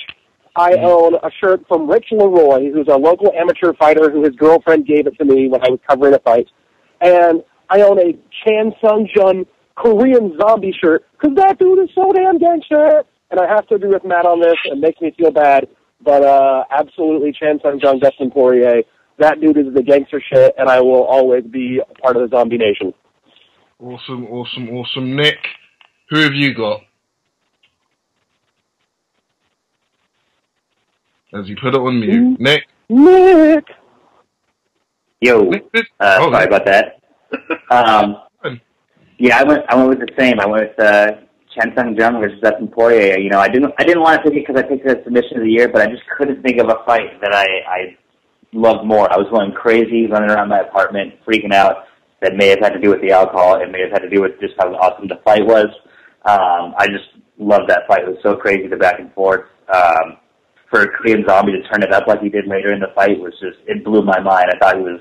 I own a shirt from Rich Leroy, who's a local amateur fighter who his girlfriend gave it to me when I was covering a fight, and I own a Chan Sung Jun Korean zombie shirt, because that dude is so damn gangster. And I have to agree with Matt on this. It makes me feel bad, but absolutely Chan Sung Jun, Dustin Poirier, that dude is the gangster shit, and I will always be a part of the zombie nation. Awesome. Nick, who have you got? As you put it on mute. Nick. Yo. Sorry about that. Yeah, I went with the same. I went with Chan Sung Jung versus Dustin Poirier. I didn't want to pick it because I picked it as submission of the year, but I just couldn't think of a fight that I loved more. I was going crazy, running around my apartment, freaking out. That may have had to do with the alcohol. It may have had to do with just how awesome the fight was. I just loved that fight. It was so crazy, the back and forth. For a Korean Zombie to turn it up like he did later in the fight it blew my mind. I thought he was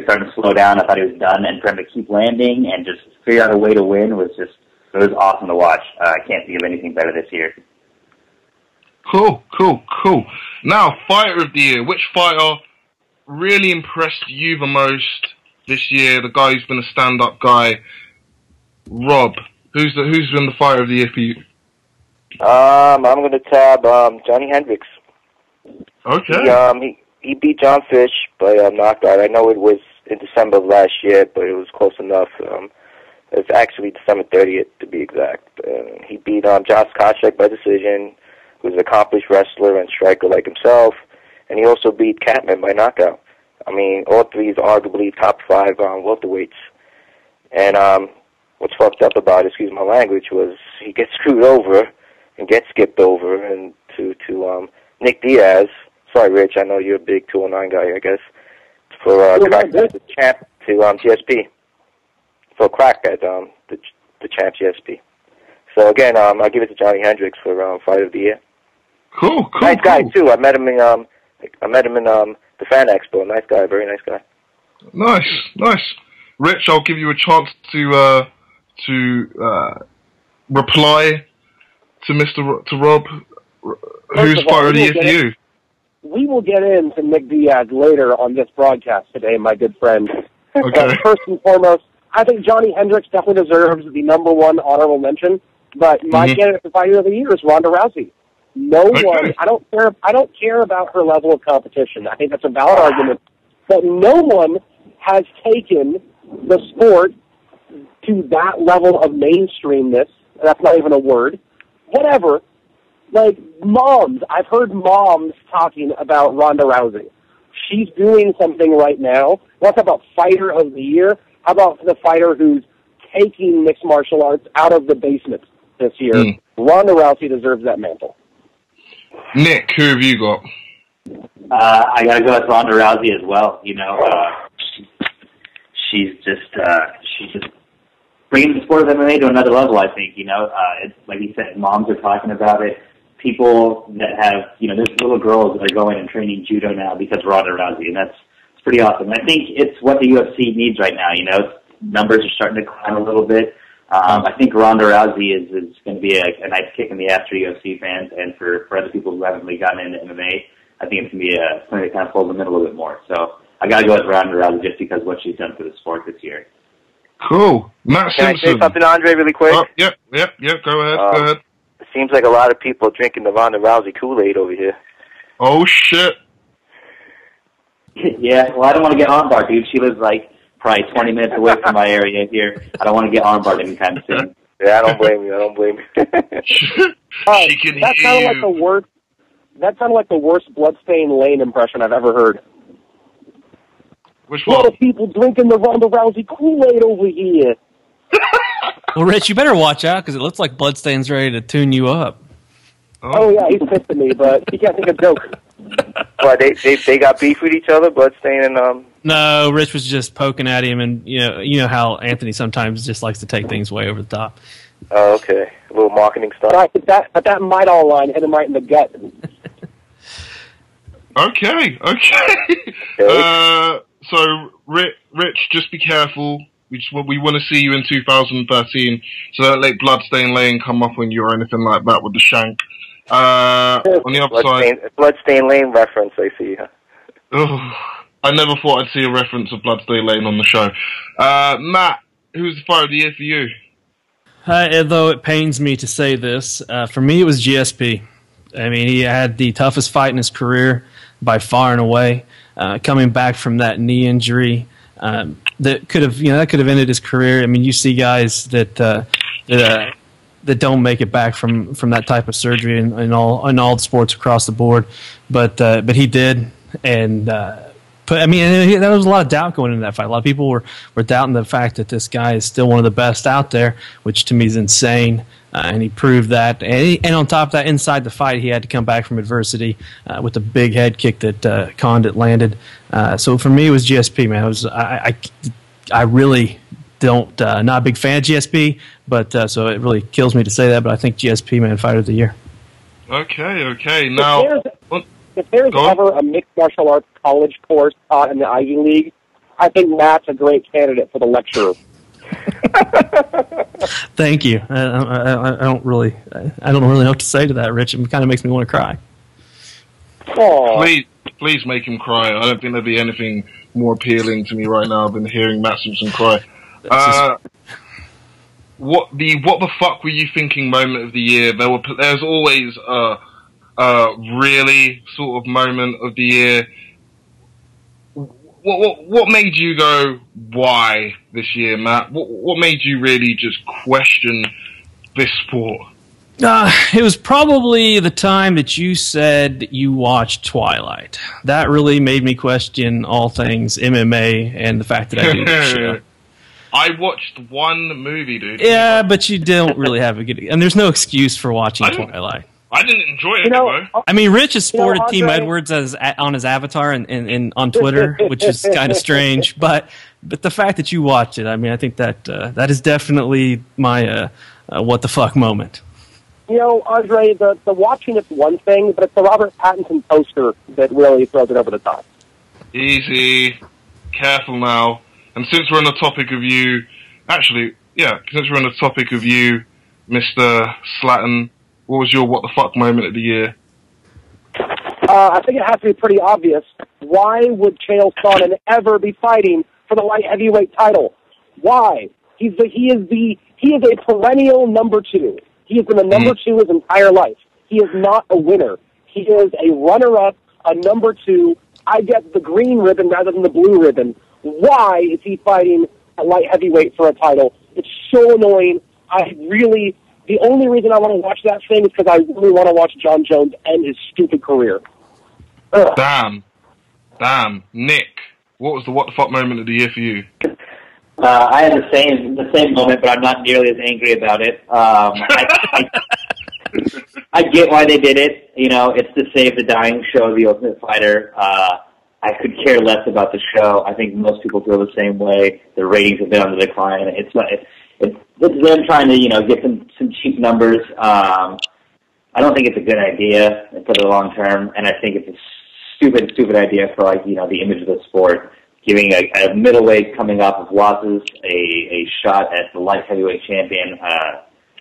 starting to slow down. I thought he was done, and for him to keep landing and just figure out a way to win it was awesome to watch. I can't think of anything better this year. Cool. Now, fighter of the year. Which fighter really impressed you the most this year? The guy who's been a stand-up guy. Rob, who's been the fighter of the year for you? I'm going to tab Johnny Hendricks. Okay. He beat John Fish by knockout. I know it was in December of last year, but it was close enough. It's actually December 30th, to be exact. He beat John Koscheck by decision, who's an accomplished wrestler and striker like himself, and he also beat Catman by knockout. I mean, all three is arguably top 5 welterweights. And what's fucked up about it, excuse my language, was he gets screwed over and gets skipped over, and to Nick Diaz. Sorry, Rich, I know you're a big 209 guy, I guess. For crack the champ to GSP. For crack at the champ GSP. So again, I'll give it to Johnny Hendricks for fight of the year. Cool. Nice guy too. I met him in the Fan Expo. Nice guy, very nice guy. Nice. Rich, I'll give you a chance to reply to Rob. Who's fighter of the year for you? We will get into Nick Diaz later on this broadcast today, my good friend. Okay. But first and foremost, I think Johnny Hendricks definitely deserves the #1 honorable mention. But my candidate for fighter of the year is Ronda Rousey. No one. I don't care about her level of competition. I think that's a valid argument. But no one has taken the sport to that level of mainstreamness. That's not even a word. Whatever. Like, moms. I've heard moms talking about Ronda Rousey. She's doing something right now. Let's talk about fighter of the year. How about the fighter who's taking mixed martial arts out of the basement this year? Ronda Rousey deserves that mantle. Nick, who have you got? I gotta go with Ronda Rousey as well. She's just bringing the sport of MMA to another level. I think it's like you said, moms are talking about it. People that have there's little girls that are going and training judo now because of Ronda Rousey, and it's pretty awesome. I think it's what the UFC needs right now. Numbers are starting to climb a little bit. I think Ronda Rousey is going to be a nice kick in the ass for UFC fans and for other people who haven't really gotten into MMA. I think it's going to be something that kind of pulls them in a little bit more. So I got to go with Ronda Rousey just because of what she's done for the sport this year. Cool. Matt Simpson. Can I say something, Andre, really quick? Yep. Go ahead. It seems like a lot of people are drinking the Ronda Rousey Kool-Aid over here. Oh, shit. Yeah, well, I don't want to get on bar, dude. She was like probably 20 minutes away from my area here. I don't want to get armbarred anytime soon. Yeah, I don't blame you. I don't blame you. That sounded like the worst. That sounded like the worst Bloodstained Lane impression I've ever heard. Which A lot one? of people drinking the Ronda Rousey Kool-Aid over here. Well, Rich, you better watch out because it looks like Bloodstain's ready to tune you up. Oh yeah, he's pissed at me, but he can't think of joke. Well, they got beef with each other, Bloodstain and No, Rich was just poking at him, and you know how Anthony sometimes just likes to take things way over the top. Oh, okay. A little marketing stuff. Right, but that Midol line hit him right in the gut. Okay. So, Rich, just be careful. We want to see you in 2013, so don't let Bloodstained Lane come up on you or anything like that with the shank. On the other side... Bloodstained Lane reference, I see. I never thought I'd see a reference of Bloodstained Lane on the show. Matt, who's the fighter of the year for you? Though it pains me to say this, for me it was GSP. I mean, he had the toughest fight in his career by far and away. Coming back from that knee injury, that could have ended his career. I mean, you see guys that don't make it back from that type of surgery in all the sports across the board, but he did, and there was a lot of doubt going into that fight. A lot of people were doubting the fact that this guy is still one of the best out there, which to me is insane. And he proved that. And on top of that, inside the fight, he had to come back from adversity with a big head kick that Condit landed. So for me, it was GSP, man. I really don't not a big fan of GSP, but so it really kills me to say that. But I think GSP, man, fighter of the year. Okay. Now, if there's ever a mixed martial arts college course taught in the Ivy League, I think Matt's a great candidate for the lecturer. Thank you. I don't really know what to say to that, Rich. It kind of makes me want to cry. Please make him cry. I don't think there'd be anything more appealing to me right now than hearing Matt Simpson cry. What the fuck were you thinking moment of the year? There's always a really sort of moment of the year. What made you go, why this year, Matt? What made you really just question this sport? It was probably the time that you said that you watched Twilight. That really made me question all things MMA and the fact that I do this show. I watched one movie, dude. Yeah, but you don't really have a good... And there's no excuse for watching Twilight. I didn't enjoy it, though. I mean, Rich has sported Team Edwards on his avatar and on Twitter, which is kind of strange. But the fact that you watched it, I mean, I think that that is definitely my what the fuck moment. You know, Andre, the watching it's one thing, but it's the Robert Pattinson poster that really throws it over the top. Easy. Careful now. And since we're on the topic of you... Actually, yeah, since we're on the topic of you, Mr. Slaton... What was your what the fuck moment of the year? I think it has to be pretty obvious. Why would Chael Sonnen ever be fighting for the light heavyweight title? Why? He is a perennial number two. He has been a number two his entire life. He is not a winner. He is a runner-up, a number two. I get the green ribbon rather than the blue ribbon. Why is he fighting at light heavyweight for a title? It's so annoying. The only reason I want to watch that thing is because I really want to watch John Jones end his stupid career. Ugh. Damn. Nick, what was the what the fuck moment of the year for you? I had the same moment, but I'm not nearly as angry about it. I get why they did it. You know, it's to save the dying show of The Ultimate Fighter. I could care less about the show. I think most people feel the same way. The ratings have been on the decline. It's them trying to, get some cheap numbers. I don't think it's a good idea for the long term, and I think it's a stupid idea for the image of the sport. Giving a middleweight coming off of losses a shot at the light heavyweight champion,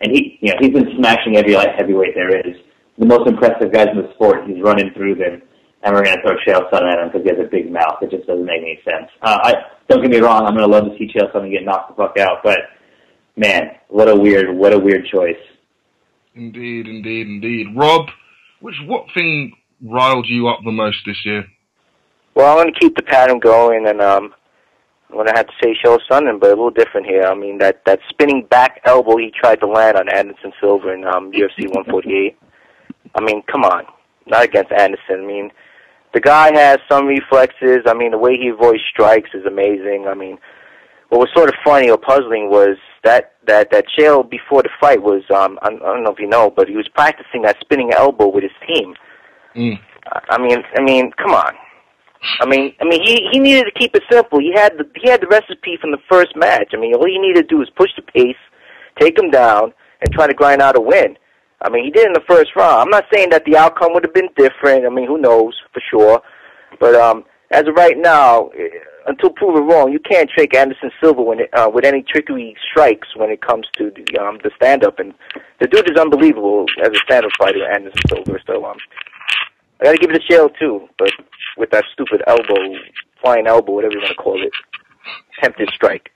and he's been smashing every light heavyweight there is. The most impressive guys in the sport, he's running through them, and we're going to throw Chael Sonnen at him because he has a big mouth. It just doesn't make any sense. Don't get me wrong, I'm going to love to see Chael Sonnen get knocked the fuck out, but man, what a weird choice. Indeed. Rob, what thing riled you up the most this year? Well, I'm going to keep the pattern going, and I'm gonna have to say show something, but a little different here. I mean, that spinning back elbow he tried to land on Anderson Silva in UFC 148. I mean, come on, not against Anderson. I mean, the guy has some reflexes. I mean, the way he avoids strikes is amazing. I mean, what was sort of funny or puzzling was that Chael before the fight was I don't know if you know, but he was practicing that spinning elbow with his team. I mean, come on. I mean, he needed to keep it simple. He had the recipe from the first match. I mean, all he needed to do was push the pace, take him down, and try to grind out a win. I mean, he did in the first round. I'm not saying that the outcome would have been different. I mean, who knows for sure. But as of right now, until proven wrong, you can't trick Anderson Silva with any trickery strikes when it comes to the stand-up. And the dude is unbelievable as a stand-up fighter, Anderson Silva. So I got to give it a Chael too, but with that stupid elbow, flying elbow, whatever you want to call it, attempted strike.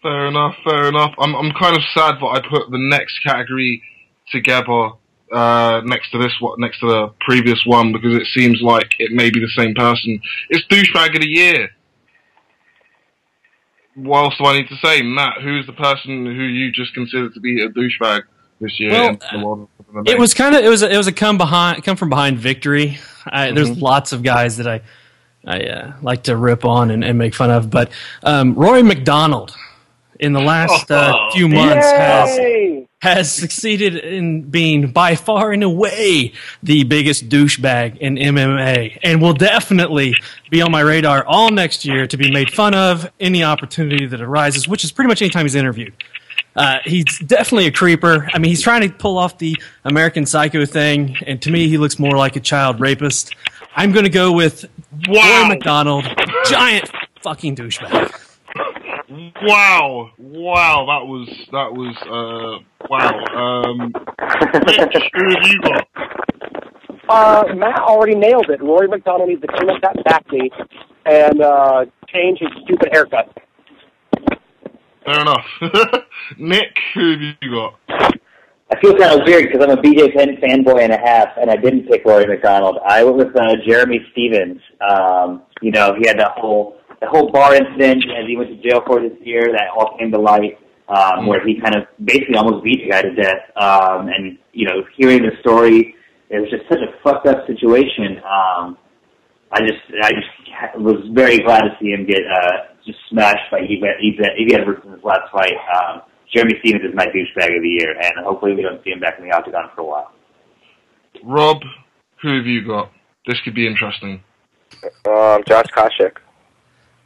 Fair enough. I'm kind of sad that I put the next category together next to the previous one, because it seems like it may be the same person. It's douchebag of the year. What else do I need to say, Matt? Who's the person who you just considered to be a douchebag this year? Well, in the world of MMA? it was a come from behind victory. There's lots of guys that I like to rip on and make fun of, but Rory McDonald in the last few months has succeeded in being by far and away the biggest douchebag in MMA, and will definitely be on my radar all next year to be made fun of any opportunity that arises, which is pretty much any time he's interviewed. He's definitely a creeper. I mean, he's trying to pull off the American Psycho thing, and to me, he looks more like a child rapist. I'm going to go with Rory McDonald, giant fucking douchebag. Wow, that was wow. Rich, who have you got? Matt already nailed it. Rory McDonald needs to clean up that back knee and change his stupid haircut. Fair enough. Nick, who have you got? I feel kind of weird because I'm a BJ Penn fanboy and a half, and I didn't pick Rory McDonald. I went with Jeremy Stevens. You know, he had the whole bar incident as he went to jail for this year. That all came to light, where he kind of basically almost beat the guy to death. And you know, hearing the story, it was just such a fucked up situation. I just was very glad to see him get just smashed by Evie Edwards in his last fight. Jeremy Stevens is my douchebag of the year, and hopefully we don't see him back in the octagon for a while. Rob, who have you got? This could be interesting. Josh Koscheck.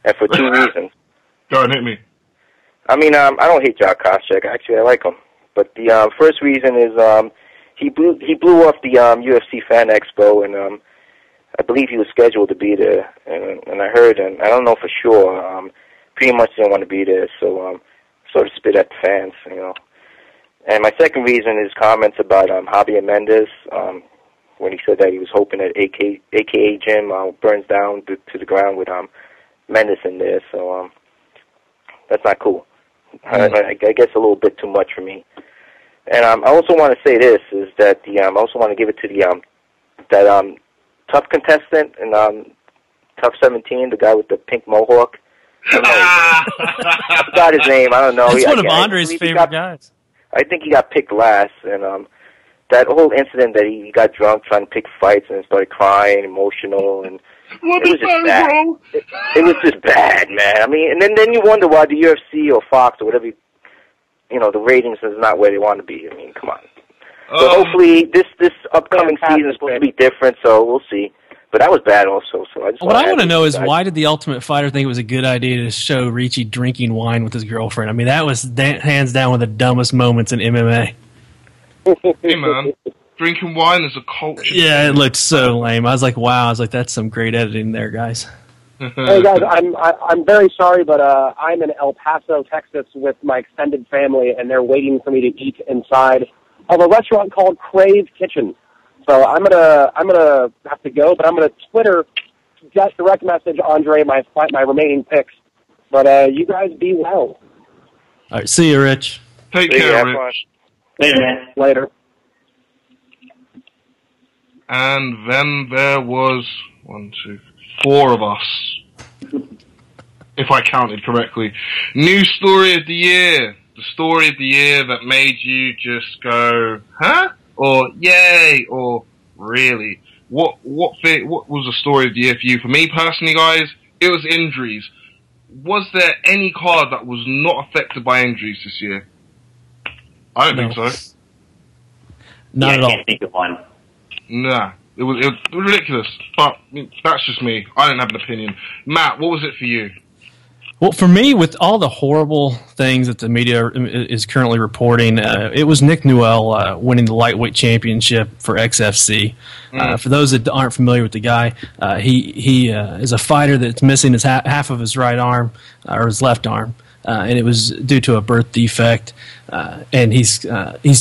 And for two reasons. Go and hit me. I mean, I don't hate Josh Koscheck. Actually, I like him. But the first reason is he blew off the UFC Fan Expo, and I believe he was scheduled to be there. And I heard, and I don't know for sure, pretty much didn't want to be there, so sort of spit at the fans, you know. And my second reason is comments about Javier Mendez, when he said that he was hoping that AKA Gym burns down to the ground with Mendes in there, so that's not cool. I guess a little bit too much for me. And I also want to say this, is that I also want to give it to that tough contestant in Tough 17, the guy with the pink mohawk. I forgot his name. I don't know. That's one of Andre's favorite guys. I think he got picked last, and that whole incident that he got drunk trying to pick fights and started crying, emotional, and it was just bad. It was just bad, man. I mean, and then you wonder why the UFC or Fox or whatever, you know, the ratings is not where they want to be. I mean, come on. So hopefully this upcoming season is supposed to be different, so we'll see. But that was bad also. So what I want to know is why did the Ultimate Fighter think it was a good idea to show Ricci drinking wine with his girlfriend? I mean, that was hands down one of the dumbest moments in MMA. Hey, man. Drinking wine is a culture. Yeah, it looked so lame. I was like, wow. I was like, that's some great editing there, guys. Hey, guys, I'm very sorry, but I'm in El Paso, Texas with my extended family, and they're waiting for me to eat inside of a restaurant called Crave Kitchen. So I'm gonna have to go, but I'm gonna Twitter direct message Andre my remaining picks. But you guys be well. All right, see you, Rich. Take care, Rich. Later, man. Later. And then there was 4 of us. if I counted correctly. New story of the year. The story of the year that made you just go, huh? Or yay? Or really? What was the story of the year for you? For me personally, guys, it was injuries. Was there any card that was not affected by injuries this year? I don't think so. Not at all. I can't think of one. Nah. It was ridiculous. But that's just me. I don't have an opinion. Matt, what was it for you? Well, for me, with all the horrible things that the media is currently reporting, it was Nick Newell winning the lightweight championship for XFC. For those that aren't familiar with the guy, he is a fighter that's missing his half of his right arm or his left arm, and it was due to a birth defect. And he's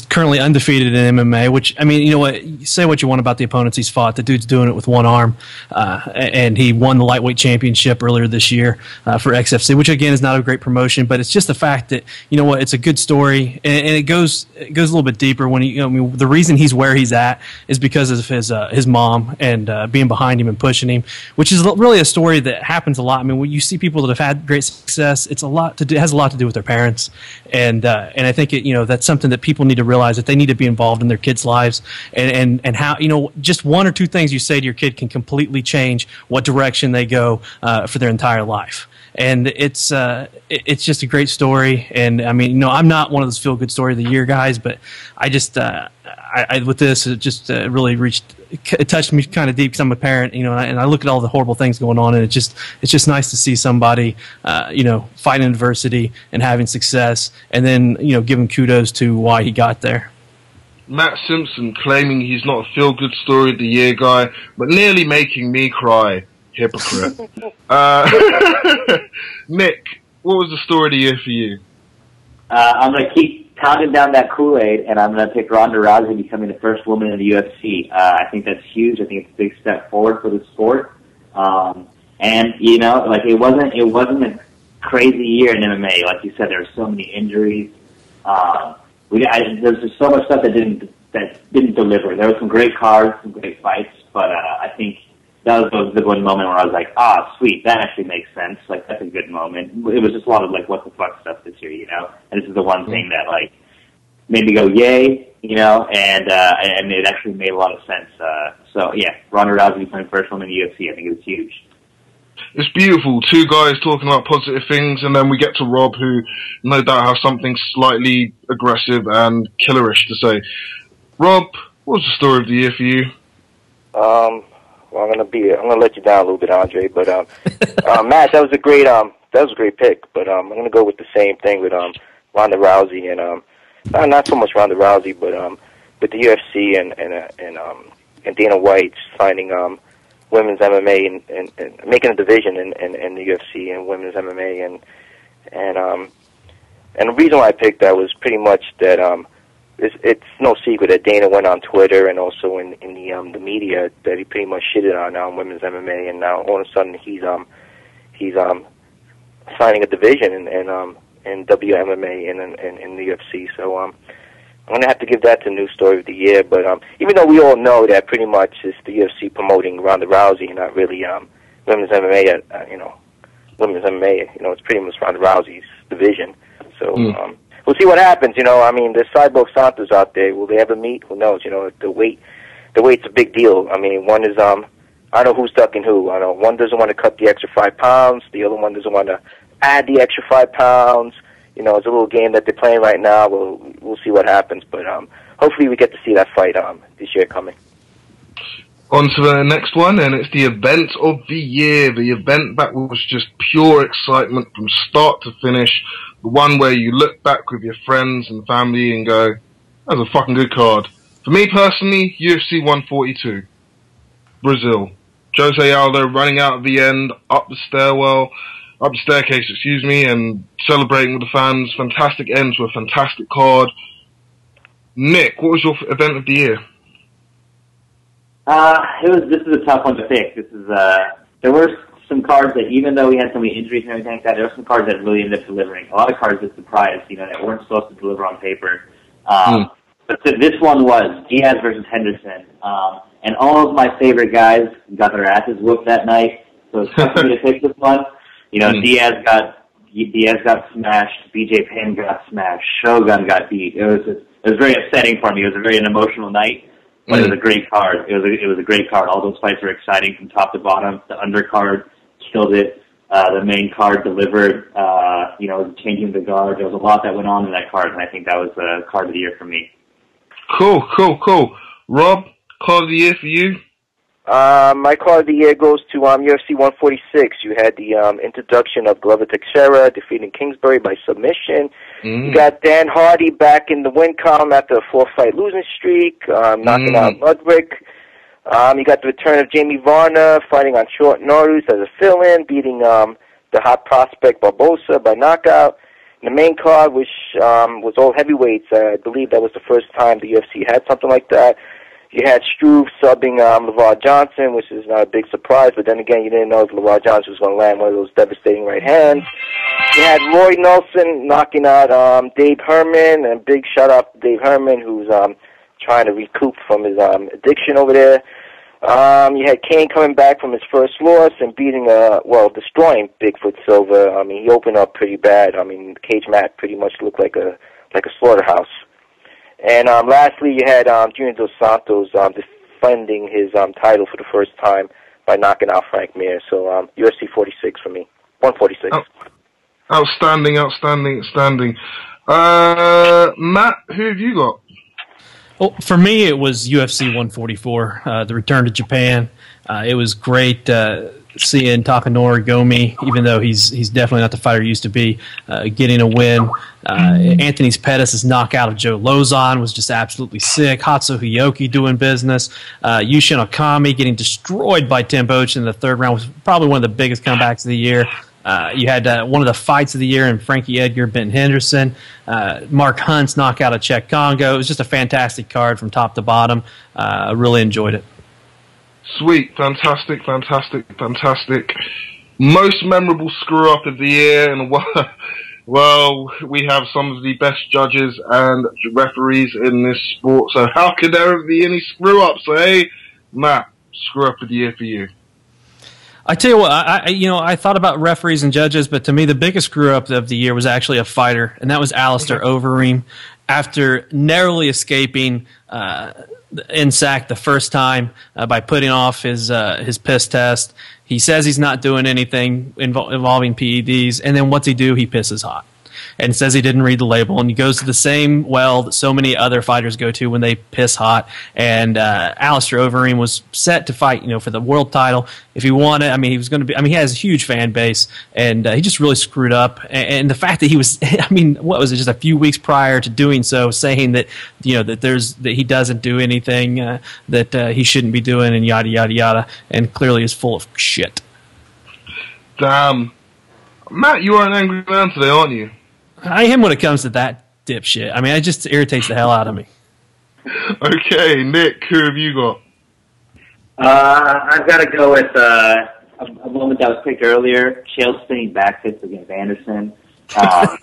currently undefeated in MMA, which, I mean, you know what, say what you want about the opponents he's fought. The dude's doing it with one arm, and he won the lightweight championship earlier this year for XFC, which again is not a great promotion, but it's just the fact that, you know what, it's a good story, and it goes a little bit deeper. When the reason he's where he's at is because of his mom and being behind him and pushing him, which is really a story that happens a lot. I mean, when you see people that have had great success, it has a lot to do with their parents, and I think that's something that people need to realize, that they need to be involved in their kids' lives, and how, just one or two things you say to your kid can completely change what direction they go for their entire life. And it's just a great story. And I mean, I'm not one of those feel good story of the year guys, but I just with this, it just really it touched me kind of deep because I'm a parent, and I look at all the horrible things going on, and it's just nice to see somebody, fighting adversity and having success, and then, giving kudos to why he got there. Matt Simpson claiming he's not a feel-good story of the year guy, but nearly making me cry. Hypocrite. Nick, what was the story of the year for you? I'm going to keep pounding down that Kool-Aid, and I'm going to pick Ronda Rousey becoming the first woman in the UFC. I think that's huge. I think it's a big step forward for the sport. And it wasn't a crazy year in MMA. Like you said, there were so many injuries. There's just so much stuff that didn't deliver. There were some great cards, some great fights, but I think that was the one moment where I was like, sweet, that actually makes sense. Like, that's a good moment. It was just a lot of, what the fuck stuff this year, And this is the one thing that, made me go, yay, and it actually made a lot of sense. So, yeah, Ronda Rousey becoming first woman in the UFC, I think it was huge. It's beautiful. Two guys talking about positive things, and then we get to Rob, who no doubt has something slightly aggressive and killerish to say. Rob, what was the story of the year for you? Well, I'm gonna let you down a little bit, Andre. But Matt, that was a great pick. But I'm gonna go with the same thing with Ronda Rousey and not so much Ronda Rousey, but with the UFC and Dana White finding women's MMA and making a division in the UFC and women's MMA and the reason why I picked that was pretty much that it's no secret that Dana went on Twitter and also in the media that he pretty much shitted on women's MMA, and now all of a sudden he's signing a division in WMMA in the UFC. So I'm gonna have to give that the new story of the year. But even though we all know that pretty much it's the UFC promoting Ronda Rousey and not really women's MMA, women's MMA, it's pretty much Ronda Rousey's division. So. We'll see what happens, I mean, there's Cyborg Santos out there. Will they ever meet? Who knows? The weight's a big deal. I mean, one is, I don't know who's ducking who. I know one doesn't want to cut the extra 5 pounds. The other one doesn't want to add the extra 5 pounds. It's a little game that they're playing right now. We'll see what happens. But hopefully we get to see that fight this year coming. On to the next one, and it's the event of the year. The event that was just pure excitement from start to finish. The one where you look back with your friends and family and go, that was a fucking good card. For me personally, UFC 142. Brazil. Jose Aldo running out at the end, up the staircase, and celebrating with the fans. Fantastic end to a fantastic card. Nick, what was your event of the year? This is a tough one to pick. There were some cards that, even though we had so many injuries and everything like that, there were some cards that really ended up delivering. A lot of cards that surprised, that weren't supposed to deliver on paper. But this one was Diaz versus Henderson. And all of my favorite guys got their asses whooped that night, so it's tough for me to pick this one. You know, Diaz got smashed, BJ Penn got smashed, Shogun got beat. It was very upsetting for me. It was a very emotional night, but it was a great card. It was a great card. All those fights were exciting from top to bottom. The undercard killed it. The main card delivered. You know, changing the guard. There was a lot that went on in that card, and I think that was the card of the year for me. Cool. Rob, card of the year for you? My card of the year goes to UFC 146. You had the introduction of Glover Teixeira defeating Kingsbury by submission. You got Dan Hardy back in the win column after a 4-fight losing streak, knocking out Ludwig. You got the return of Jamie Varner fighting on short notice as a fill-in, beating the hot prospect Barbosa by knockout. And the main card, which was all heavyweights, I believe that was the first time the UFC had something like that. You had Struve subbing LeVar Johnson, which is not a big surprise, but then again, you didn't know if LeVar Johnson was going to land one of those devastating right hands. You had Roy Nelson knocking out Dave Herman, and big shout-out to Dave Herman, who's trying to recoup from his addiction over there. You had Kane coming back from his first loss and beating, destroying Bigfoot Silva. I mean, he opened up pretty bad. I mean, the cage match pretty much looked like a slaughterhouse. And lastly, you had Junior Dos Santos defending his title for the first time by knocking out Frank Mir. So UFC 46 for me. 146. Oh, outstanding. Matt, who have you got? Well, for me, it was UFC 144, the return to Japan. It was great seeing Takanori Gomi, even though he's definitely not the fighter he used to be, getting a win. Anthony Pettis' knockout of Joe Lozon was just absolutely sick. Hatsu Hiyoki doing business. Yushin Okami getting destroyed by Tim Boetsch in the third round was probably one of the biggest comebacks of the year. You had one of the fights of the year in Frankie Edgar, Ben Henderson. Mark Hunt's knockout of Czech Congo. It was just a fantastic card from top to bottom. I really enjoyed it. Sweet, fantastic. Most memorable screw-up of the year, and well, we have some of the best judges and referees in this sport, so how could there be any screw-ups? So, hey, Matt, screw-up of the year for you. I tell you what, I thought about referees and judges, but to me the biggest screw-up of the year was actually a fighter, and that was Alistair Overeem. After narrowly escaping NSAC the first time by putting off his piss test, he says he's not doing anything involving PEDs, and then what's he do? He pisses hot and says he didn't read the label, and he goes to the same well that so many other fighters go to when they piss hot. And Alistair Overeem was set to fight, for the world title if he won it. He was going to be. He has a huge fan base, and he just really screwed up. And the fact that he was, what was it? Just a few weeks prior to doing so, saying that that he doesn't do anything that he shouldn't be doing, and yada yada yada, and clearly is full of shit. Damn, Matt, you are an angry man today, aren't you? I am when it comes to that dipshit. It just irritates the hell out of me. Okay, Nick, who have you got? I've got to go with a moment that was picked earlier, Chael spinning back fist against Anderson. I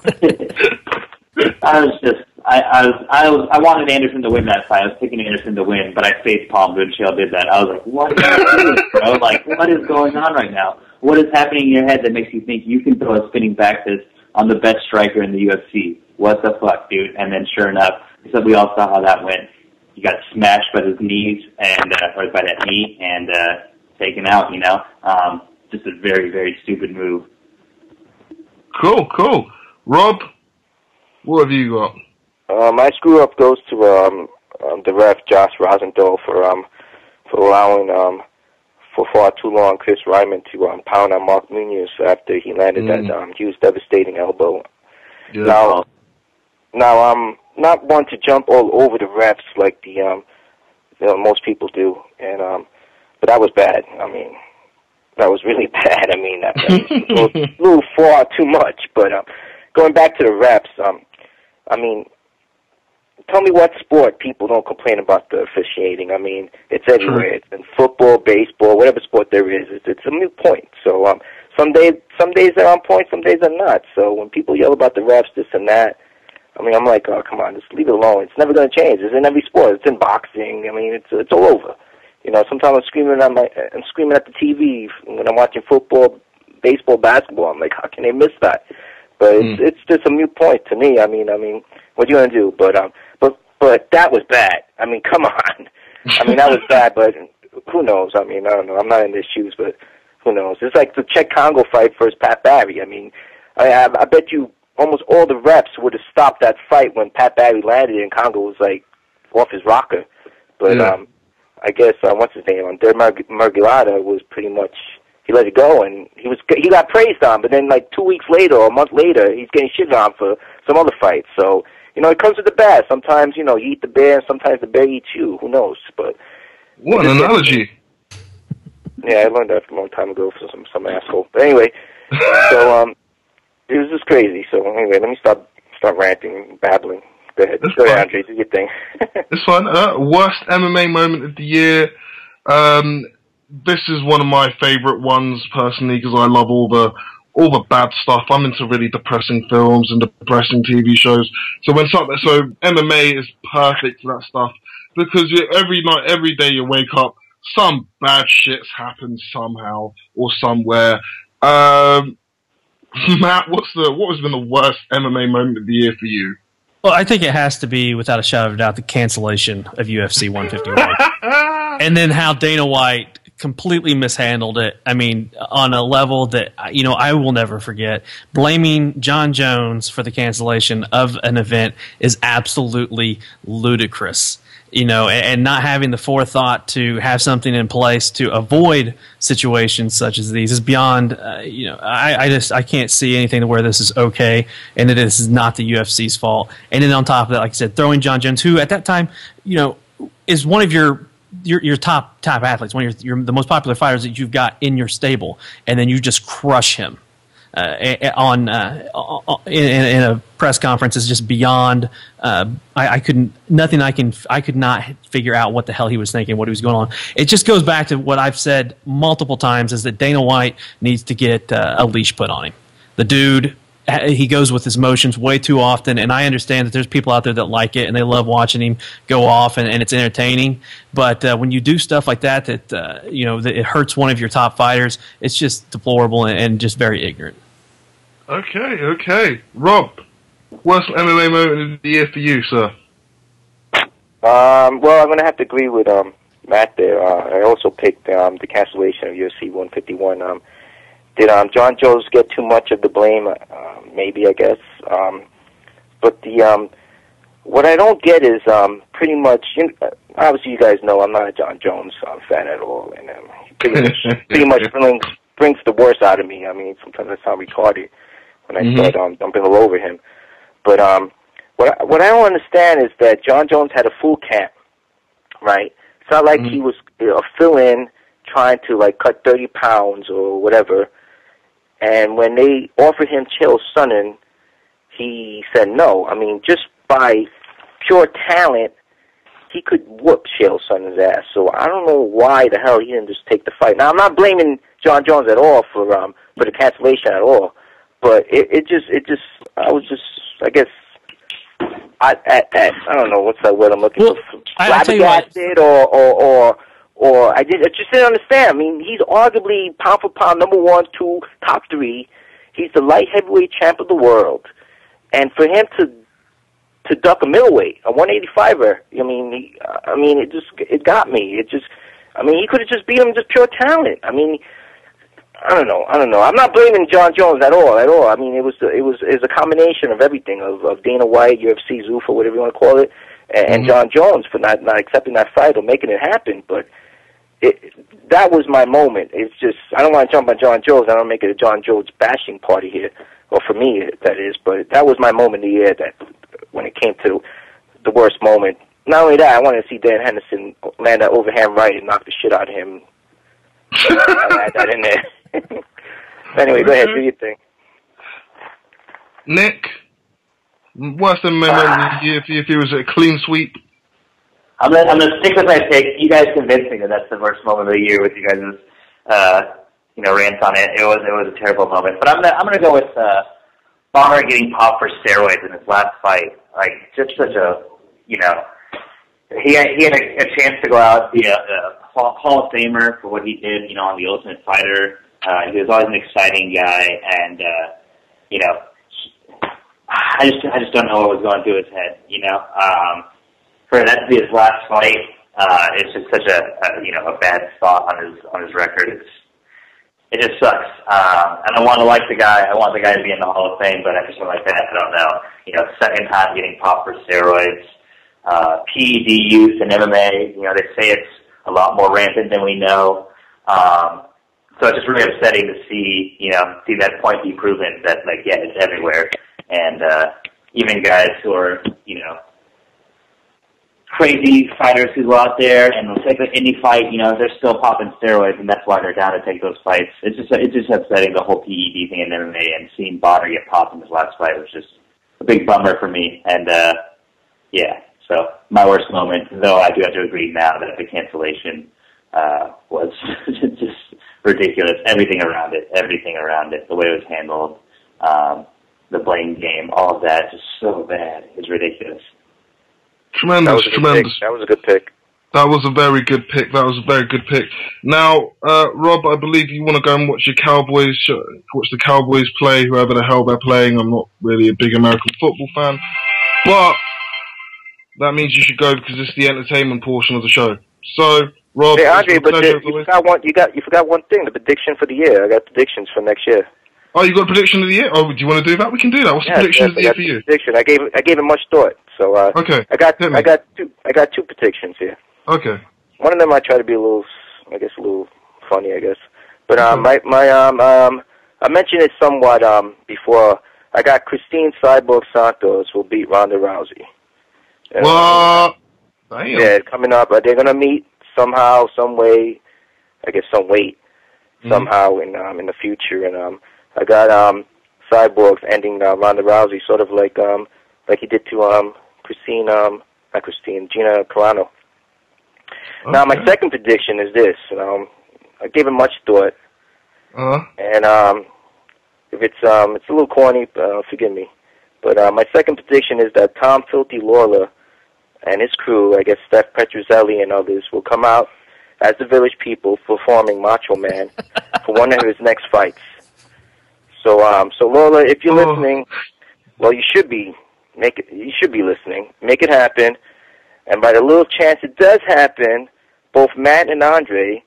wanted Anderson to win that fight. I was picking Anderson to win, but I face palmed when Chael did that. I was like, what is this, bro? What is going on right now? What is happening in your head that makes you think you can throw a spinning back fist on the best striker in the UFC? What the fuck, dude? And then sure enough, so we all saw how that went. He got smashed by his knees or by that knee and taken out, Just a very, very stupid move. Cool. Rob, what have you got? My screw up goes to the ref Josh Rosenthal for allowing for far too long Chris Ryman to pound on Mark Munoz after he landed that huge devastating elbow. Yeah. Now I'm not one to jump all over the refs like most people do, and but that was bad. That was really bad. That was a little far too much. But going back to the refs, tell me what sport people don't complain about the officiating. It's everywhere. It's in football, baseball, whatever sport there is. It's a moot point. So some days they're on point, some days they're not. So when people yell about the refs, this and that, I'm like, oh, come on, just leave it alone. It's never going to change. It's in every sport. It's in boxing. It's all over. Sometimes I'm screaming at the TV when I'm watching football, baseball, basketball. I'm like, how can they miss that? But it's just a moot point to me. I mean, what are you gonna do? But that was bad. I mean, come on. I mean, that was bad. But who knows? I mean, I don't know. I'm not in their shoes, but who knows? It's like the Czech Congo fight versus Pat Barry. I mean, I bet you almost all the reps would have stopped that fight when Pat Barry landed and Congo was like off his rocker. But I guess what's his name? Der Murgulata was pretty much, he let it go, and he got praised on. But then like 2 weeks later or a month later, he's getting shit on for some other fight. So it comes with the bad. Sometimes you eat the bear, and sometimes the bear eats you. Who knows? But what an analogy! Yeah, I learned that from a long time ago from some asshole. But anyway, so it was just crazy. So anyway, let me start ranting and babbling. Go ahead. Go ahead, Andre. Do your thing. It's fine. Worst MMA moment of the year. This is one of my favorite ones personally because I love all the bad stuff. I'm into really depressing films and depressing TV shows. So MMA is perfect for that stuff because every night, every day you wake up, some bad shit's happened somehow or somewhere. Matt, what has been the worst MMA moment of the year for you? Well, I think it has to be, without a shadow of a doubt, the cancellation of UFC 151. And then how Dana White completely mishandled it. I mean, on a level that, I will never forget. Blaming John Jones for the cancellation of an event is absolutely ludicrous. And not having the forethought to have something in place to avoid situations such as these is beyond, I can't see anything where this is okay and that this is not the UFC's fault. And then on top of that, like I said, throwing John Jones, who at that time, is one of your top athletes, one of the most popular fighters that you've got in your stable, and then you just crush him. In a press conference is just beyond. I could not figure out what the hell he was thinking, what he was going on. It just goes back to what I've said multiple times: is that Dana White needs to get a leash put on him. The dude, he goes with his motions way too often, and I understand that there's people out there that like it and they love watching him go off, and it's entertaining. But when you do stuff like that that it hurts one of your top fighters, it's just deplorable and just very ignorant. Okay. Rob, worst MMA moment of the year for you, sir? Well, I'm going to have to agree with Matt there. I also picked the cancellation of UFC 151. Did John Jones get too much of the blame? Maybe, I guess. But what I don't get is pretty much. Obviously, you guys know I'm not a John Jones fan at all, and he pretty much brings the worst out of me. I mean, sometimes I sound retarded when I start dumping all over him. But what I don't understand is that John Jones had a full camp, right? It's not like he was a fill-in trying to like cut 30 pounds or whatever. And when they offered him Chael Sonnen, he said no. I mean, just by pure talent, he could whoop Chael Sonnen's ass. So I don't know why the hell he didn't just take the fight. Now, I'm not blaming John Jones at all for the cancellation at all. But I don't know what's that word I'm looking for. Flabbergasted or I just didn't understand. I mean, he's arguably pound for pound number 1, 2, top 3. He's the light heavyweight champ of the world, and for him to duck a middleweight, a 185er, it got me. He could have just beat him just pure talent. I mean, I don't know. I'm not blaming John Jones at all. I mean, it was a combination of everything of Dana White, UFC, Zuffa, whatever you want to call it, and John Jones for not accepting that fight or making it happen. But that was my moment. It's just, I don't want to jump on John Jones. I don't make it a John Jones bashing party here, or for me, that is. But that was my moment of the year that when it came to the worst moment. Not only that, I wanted to see Dan Henderson land that overhand right and knock the shit out of him. I had that in there. Anyway, go ahead, do your thing. Nick, worst moment of the year if it was a clean sweep? I'm gonna stick with my pick. You guys convinced me that that's the worst moment of the year with you guys' rants on it. It was a terrible moment. But I'm gonna go with Bomber getting popped for steroids in his last fight. Like, just such a he had a chance to go out, be a Hall of Famer for what he did, on The Ultimate Fighter, He was always an exciting guy, and I just don't know what was going through his head. For that to be his last fight, it's just such a bad thought on his record. It just sucks. And I want to like the guy. I want the guy to be in the Hall of Fame, but after something like that, I don't know. Second time getting popped for steroids, PED use in MMA. They say it's a lot more rampant than we know. So it's just really upsetting to see that point be proven that, it's everywhere. And even guys who are, crazy fighters who go out there and will take any fight, they're still popping steroids, and that's why they're down to take those fights. It's just upsetting, the whole PED thing in MMA, and seeing Bonner get popped in his last fight was just a big bummer for me. And so my worst moment, though I do have to agree now that the cancellation was just ridiculous. Everything around it, the way it was handled, the blame game, all of that, just so bad. It's ridiculous. Tremendous. That was a good pick. That was a very good pick. Now, Rob, I believe you want to go and watch watch the Cowboys play, whoever the hell they're playing. I'm not really a big American football fan, but that means you should go because it's the entertainment portion of the show. So, Rob, hey Andre, but you forgot one thing: the prediction for the year. I got predictions for next year. Oh, you got a prediction of the year? Oh, do you want to do that? We can do that. What's the prediction of the year for you? Prediction. I gave it much thought. So okay. I got two predictions here. Okay. One of them I try to be a little funny, I guess. But I mentioned it somewhat before. I got Christine Cyborg Santos will beat Ronda Rousey. What? Damn. Yeah, coming up. They're gonna meet somehow, some way. I guess some weight somehow in the future. And I got Cyborg's ending Ronda Rousey, sort of like he did to Gina Carano. Okay. Now, my second prediction is this. I gave it much thought, and if it's a little corny, forgive me. But my second prediction is that Tom Filthy Lawler and his crew, I guess Steph Petruzzelli and others, will come out as the Village People performing Macho Man for one of his next fights. So Lawler, if you're listening, well, you should be listening. Make it happen. And by the little chance it does happen, both Matt and Andre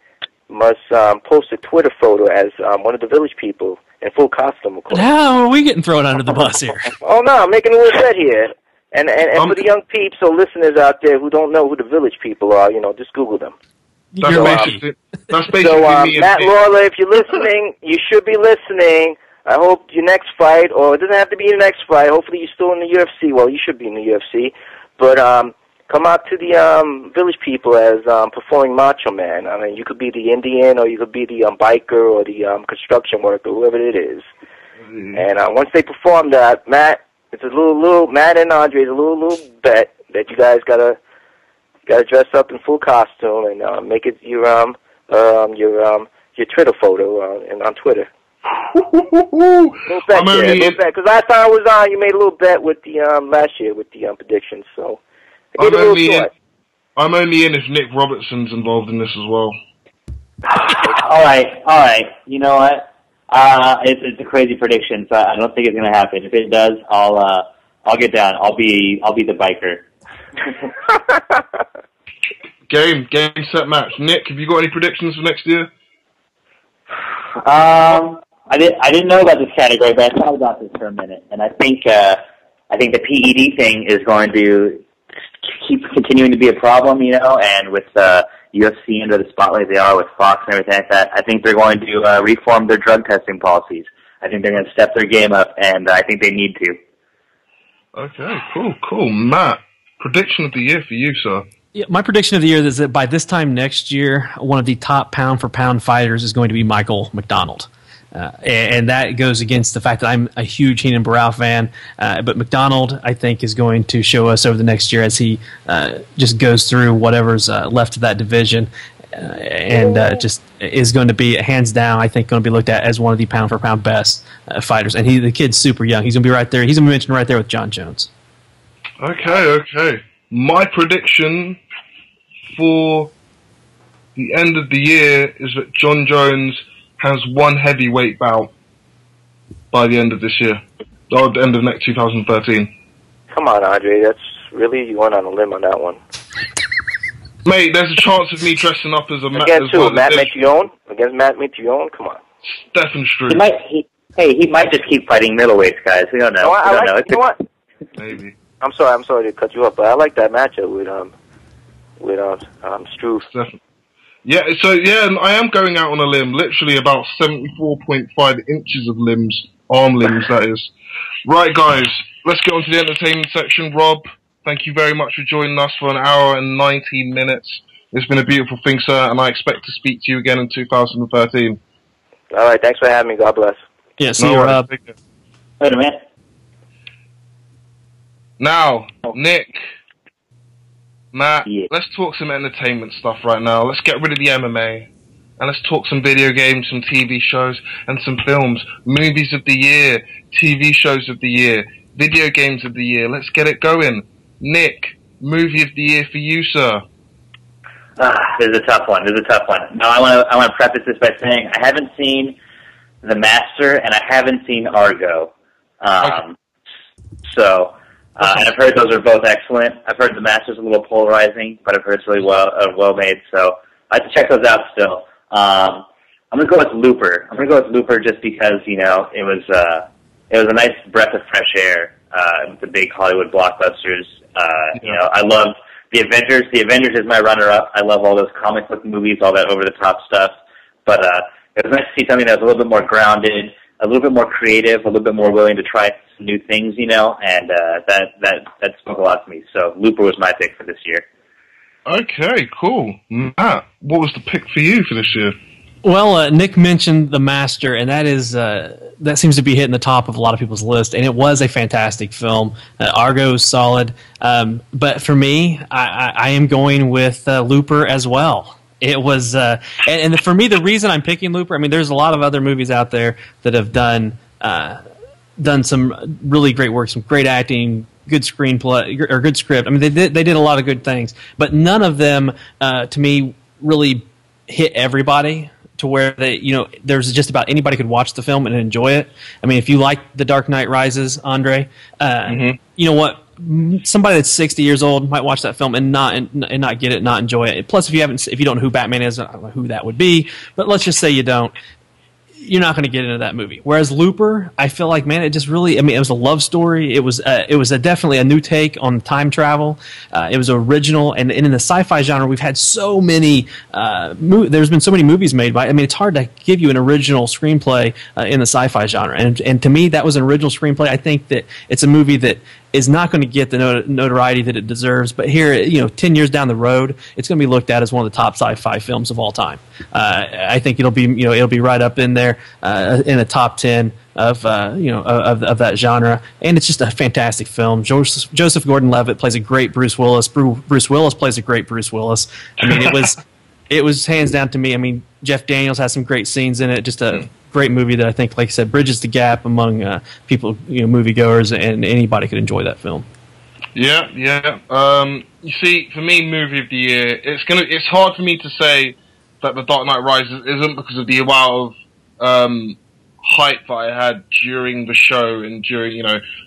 must post a Twitter photo as one of the Village People in full costume, of course. How are we getting thrown under the bus here? Oh, no, I'm making a little bet here. And for the young peeps or listeners out there who don't know who the Village People are, just Google them. That's basically me. Matt Lawler, if you're listening, you should be listening. I hope your next fight, or it doesn't have to be your next fight. Hopefully you're still in the UFC. Well, you should be in the UFC. But come out to the Village People as performing Macho Man. I mean, you could be the Indian, or you could be the biker, or the construction worker, whoever it is. And once they perform that, Matt, it's a little Matt and Andre, it's a little bet that you guys gotta dress up in full costume and make it your Twitter photo and on Twitter. Little bet, because last time I was on, you made a little bet with the last year with the predictions. So I gave it a little thought. I'm only in if Nick Robertson's involved in this as well. All right. You know what? It's a crazy prediction, so I don't think it's gonna happen. If it does, I'll get down. I'll be the biker. Game, set, match. Nick, have you got any predictions for next year? I didn't know about this category, but I thought about this for a minute, and I think the PED thing is going to keep continuing to be a problem, and with UFC under the spotlight they are with Fox and everything like that, I think they're going to reform their drug testing policies. I think they're going to step their game up, and I think they need to. Okay, cool. Matt, prediction of the year for you, sir? Yeah, my prediction of the year is that by this time next year, one of the top pound-for-pound fighters is going to be Michael McDonald. And that goes against the fact that I'm a huge Heenan Barao fan. But McDonald, I think, is going to show us over the next year as he just goes through whatever's left of that division. And just is going to be, hands down, I think, going to be looked at as one of the pound-for-pound best fighters. And the kid's super young. He's going to be right there. He's going to be mentioned right there with John Jones. Okay. My prediction for the end of the year is that John Jones has one heavyweight bout by the end of this year, or the end of next 2013. Come on, Andre. That's really, you went on a limb on that one. Mate, there's a chance of me dressing up as a Against who? Matt Mitrione? Against Matt Mitrione? Come on. Stefan Struve. He might just keep fighting middleweights, guys. We don't know. No, I like, you know what? Maybe. I'm sorry to cut you off, but I like that matchup with Struve. Yeah, so yeah, I am going out on a limb. Literally about 74.5 inches of limbs, arm limbs, that is. Right, guys, let's get on to the entertainment section. Rob, thank you very much for joining us for an hour and 19 minutes. It's been a beautiful thing, sir, and I expect to speak to you again in 2013. All right, thanks for having me. God bless. Yeah, see you, Rob. Later, man. Now, Nick, Matt, let's talk some entertainment stuff right now. Let's get rid of the MMA, and let's talk some video games, some TV shows, and some films. Movies of the year, TV shows of the year, video games of the year. Let's get it going. Nick, movie of the year for you, sir. This is a tough one. Now, I want to preface this by saying I haven't seen The Master and I haven't seen Argo. And I've heard those are both excellent. I've heard The Master's a little polarizing, but I've heard it's really well made. So I have to check those out still. I'm gonna go with Looper. Just because it was a nice breath of fresh air with the big Hollywood blockbusters. I love The Avengers. The Avengers is my runner-up. I love all those comic book movies, all that over-the-top stuff. But it was nice to see something that was a little bit more grounded, a little bit more creative, a little bit more willing to try some new things, and that spoke a lot to me. So Looper was my pick for this year. Okay, cool. Matt, what was the pick for you for this year? Well, Nick mentioned The Master, and that seems to be hitting the top of a lot of people's list, and it was a fantastic film. Argo is solid, but for me, I am going with Looper as well. It was, and for me, the reason I'm picking Looper, I mean, there's a lot of other movies out there that have done some really great work, some great acting, good screenplay or good script. I mean, they did a lot of good things, but none of them, to me, really hit everybody to where there's just about anybody could watch the film and enjoy it. I mean, if you like The Dark Knight Rises, Andre, you know what? Somebody that's 60 years old might watch that film and not get it, not enjoy it. Plus, if you don't know who Batman is, I don't know who that would be. But let's just say you don't. You're not going to get into that movie. Whereas Looper, I feel like, man, it just really, I mean, it was a love story. It was definitely a new take on time travel. It was original. And in the sci-fi genre, we've had so many, there's been so many movies made by, I mean, it's hard to give you an original screenplay in the sci-fi genre. And to me, that was an original screenplay. I think that it's a movie that is not going to get the notoriety that it deserves. But here, 10 years down the road, it's going to be looked at as one of the top sci-fi films of all time. I think it'll be right up in there in the top 10 of that genre, and it's just a fantastic film. Joseph Gordon-Levitt plays a great Bruce Willis. Bruce Willis plays a great Bruce Willis. I mean, it was hands down to me. I mean, Jeff Daniels has some great scenes in it. Just a great movie that I think, like I said, bridges the gap among people, moviegoers, and anybody could enjoy that film. Yeah. You see, for me, movie of the year, it's hard for me to say that The Dark Knight Rises isn't because of the amount of hype that I had during the show and during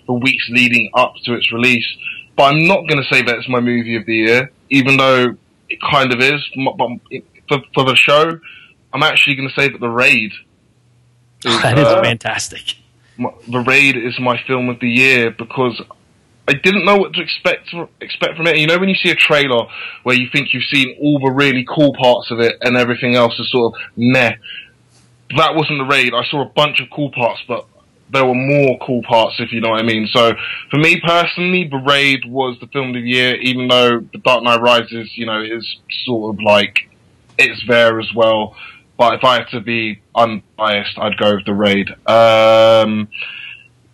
the weeks leading up to its release. But I'm not going to say that it's my movie of the year, even though it kind of is. But for the show, I'm actually going to say that The Raid. That is fantastic. The Raid is my film of the year because I didn't know what to expect from it. When you see a trailer where you think you've seen all the really cool parts of it and everything else is sort of meh. That wasn't The Raid. I saw a bunch of cool parts, but there were more cool parts, if you know what I mean. So, for me personally, The Raid was the film of the year, even though The Dark Knight Rises, is sort of like, it's there as well. But if I had to be unbiased, I'd go with The Raid.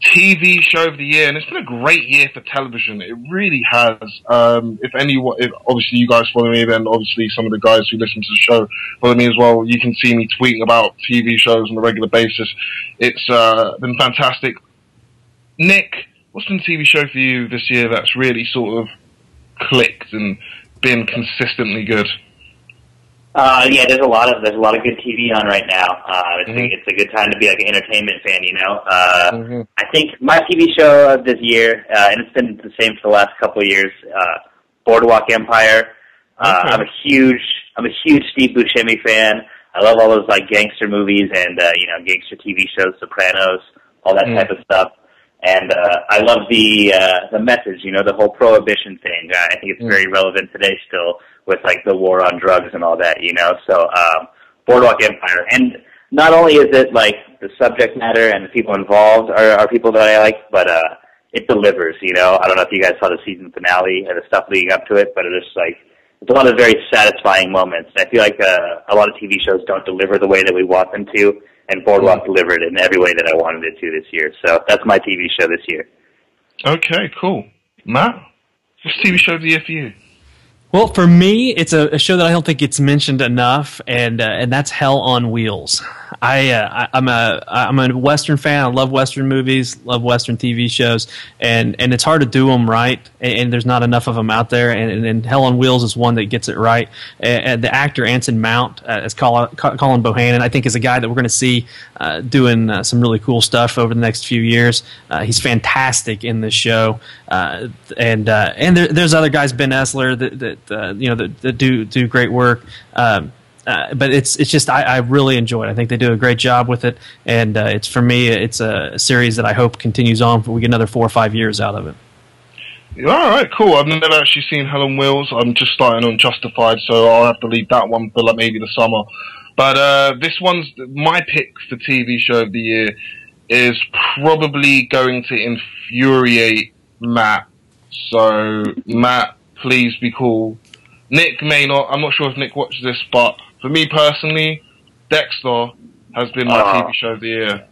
TV show of the year, and it's been a great year for television. It really has. If obviously you guys follow me, then obviously some of the guys who listen to the show follow me as well. You can see me tweeting about TV shows on a regular basis. It's been fantastic. Nick, what's been a TV show for you this year that's really sort of clicked and been consistently good? Yeah, there's a lot of good TV on right now. It's a good time to be like an entertainment fan, you know. I think my TV show of this year, and it's been the same for the last couple of years, Boardwalk Empire. I'm a huge Steve Buscemi fan. I love all those like gangster movies and gangster TV shows, Sopranos, all that type of stuff. And I love the message, you know, the whole prohibition thing. I think it's very relevant today still with like the war on drugs and all that, you know. So Boardwalk Empire, and not only is it like the subject matter and the people involved are people that I like, but it delivers, you know. I don't know if you guys saw the season finale and the stuff leading up to it, but it's like it's a lot of very satisfying moments. I feel like a lot of TV shows don't deliver the way that we want them to, and Boardwalk delivered in every way that I wanted it to this year. So that's my TV show this year. Okay, cool. Matt, what's TV show of the year for you? Well, for me, it's a show that I don't think gets mentioned enough, and that's Hell on Wheels. I'm a Western fan. I love Western movies, love Western TV shows, and it's hard to do them right, and there's not enough of them out there. And Hell on Wheels is one that gets it right. And the actor Anson Mount as Colin Bohannon, I think, is a guy that we're going to see doing some really cool stuff over the next few years. He's fantastic in this show, and there's other guys, Ben Esler, that do great work. But it's just I really enjoy it. I think they do a great job with it, and it's a series that I hope continues on. We get another 4 or 5 years out of it. All right, cool. I've never actually seen Hell on Wheels. I'm just starting on Justified, so I'll have to leave that one for like maybe the summer. But this one's my pick for TV show of the year is probably going to infuriate Matt. So Matt, please be cool. Nick may not. I'm not sure if Nick watches this, but for me personally, Dexter has been my TV show of the year.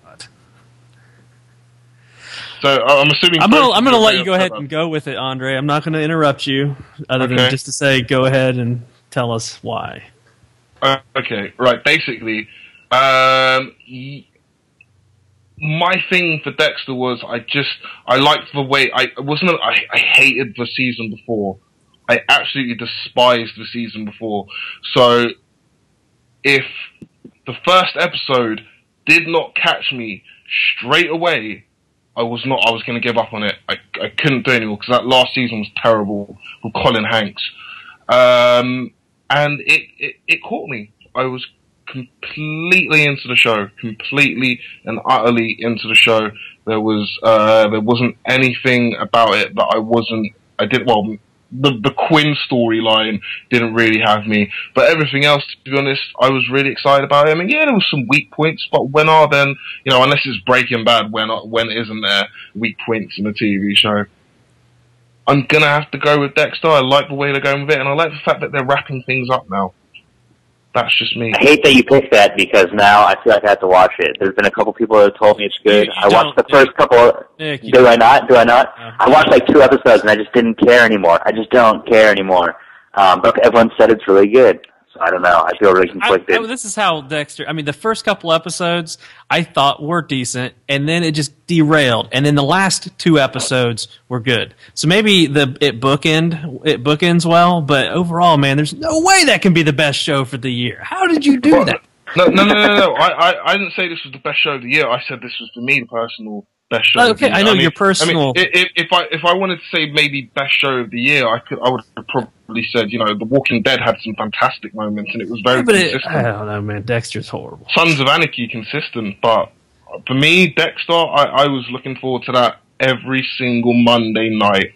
So I'm assuming. I'm gonna let you go ahead and go with it, Andre. I'm not gonna interrupt you, other than just to say, go ahead and tell us why. Okay, right. Basically, my thing for Dexter was I liked the way I hated the season before. I absolutely despised the season before. So if the first episode did not catch me straight away, I was going to give up on it. I couldn't do it anymore because that last season was terrible with Colin Hanks. And it caught me. I was completely into the show, completely and utterly into the show. There wasn't anything about it that the Quinn storyline didn't really have me, but everything else, to be honest, I was really excited about it. I mean, yeah, there was some weak points, but when are then, unless it's Breaking Bad, when isn't there weak points in a TV show? I'm gonna have to go with Dexter. I like the way they're going with it, and I like the fact that they're wrapping things up now. That's just me. I hate that you picked that because now I feel like I have to watch it. There's been a couple people that have told me it's good. I watched the first couple. Do I not? I watched like 2 episodes and I just didn't care anymore. I just don't care anymore. But everyone said it's really good. So I don't know. I feel really conflicted. This is how Dexter. I mean, the first couple episodes I thought were decent, and then it just derailed. And then the last 2 episodes were good. So maybe it bookends well, but overall, man, there's no way that can be the best show for the year. How did you do that? No. I didn't say this was the best show of the year. I said this was for me the personal best show. Okay, I know your personal. If I wanted to say maybe best show of the year, I would have probably said The Walking Dead had some fantastic moments and it was very consistent. I don't know, man. Dexter's horrible. Sons of Anarchy consistent, but for me, Dexter, I was looking forward to that every single Monday night.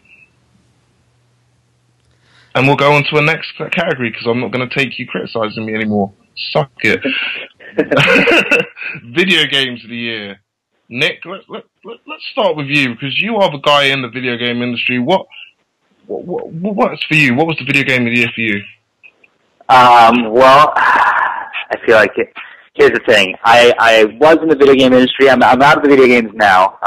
And we'll go on to a next category because I'm not going to take you criticizing me anymore. Suck it. Video games of the year. Nick, let's start with you because you are the guy in the video game industry. What's for you? What was the video game of the year for you? Well, I feel like here's the thing. I was in the video game industry. I'm out of the video games now.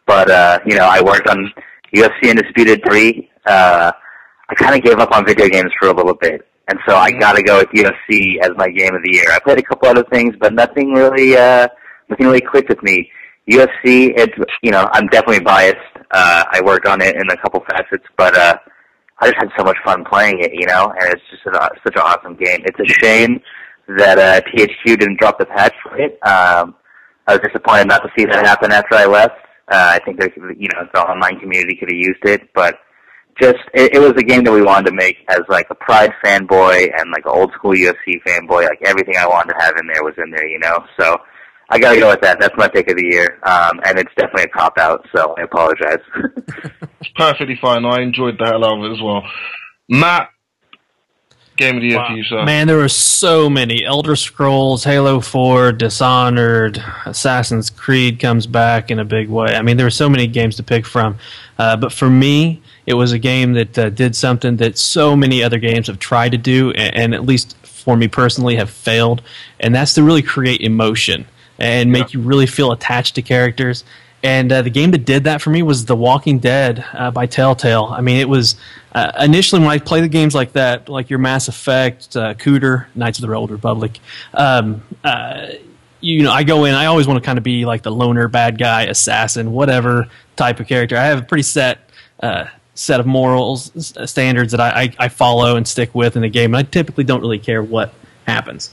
But I worked on UFC Undisputed 3. I kind of gave up on video games for a little bit. And so I got to go with UFC as my game of the year. I played a couple other things, but nothing really clicked with me. UFC, I'm definitely biased. I worked on it in a couple facets, but I just had so much fun playing it, you know, and it's just such an awesome game. It's a shame that THQ didn't drop the patch for it. I was disappointed not to see that happen after I left. I think they could, you know, the online community could have used it, but just it was a game that we wanted to make as like a Pride fanboy and like an old school UFC fanboy. Like everything I wanted to have in there was in there, you know. So I gotta go with that. That's my pick of the year, and it's definitely a cop out. So I apologize. It's perfectly fine. I enjoyed the hell out of it as well. Matt, game of the year for you, sir. Man, there were so many. Elder Scrolls, Halo 4, Dishonored, Assassin's Creed comes back in a big way. I mean, there were so many games to pick from. But for me, it was a game that did something that so many other games have tried to do, and at least for me personally have failed, and that's to really create emotion and make you really feel attached to characters. And the game that did that for me was The Walking Dead by Telltale. I mean, it was initially when I play the games like that, like your Mass Effect, Cooter, Knights of the Old Republic, you know, I go in, I always want to kind of be like the loner, bad guy, assassin, whatever type of character. I have a pretty set of morals, standards that I follow and stick with in the game, and I typically don't really care what happens.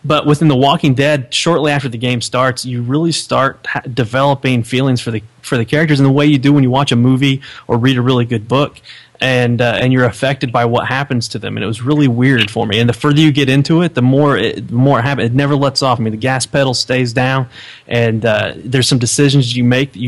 But within The Walking Dead, shortly after the game starts, you really start developing feelings for the characters in the way you do when you watch a movie or read a really good book, and you're affected by what happens to them. And it was really weird for me. And the further you get into it, the more it happens. It never lets off. I mean, the gas pedal stays down, and there's some decisions you make that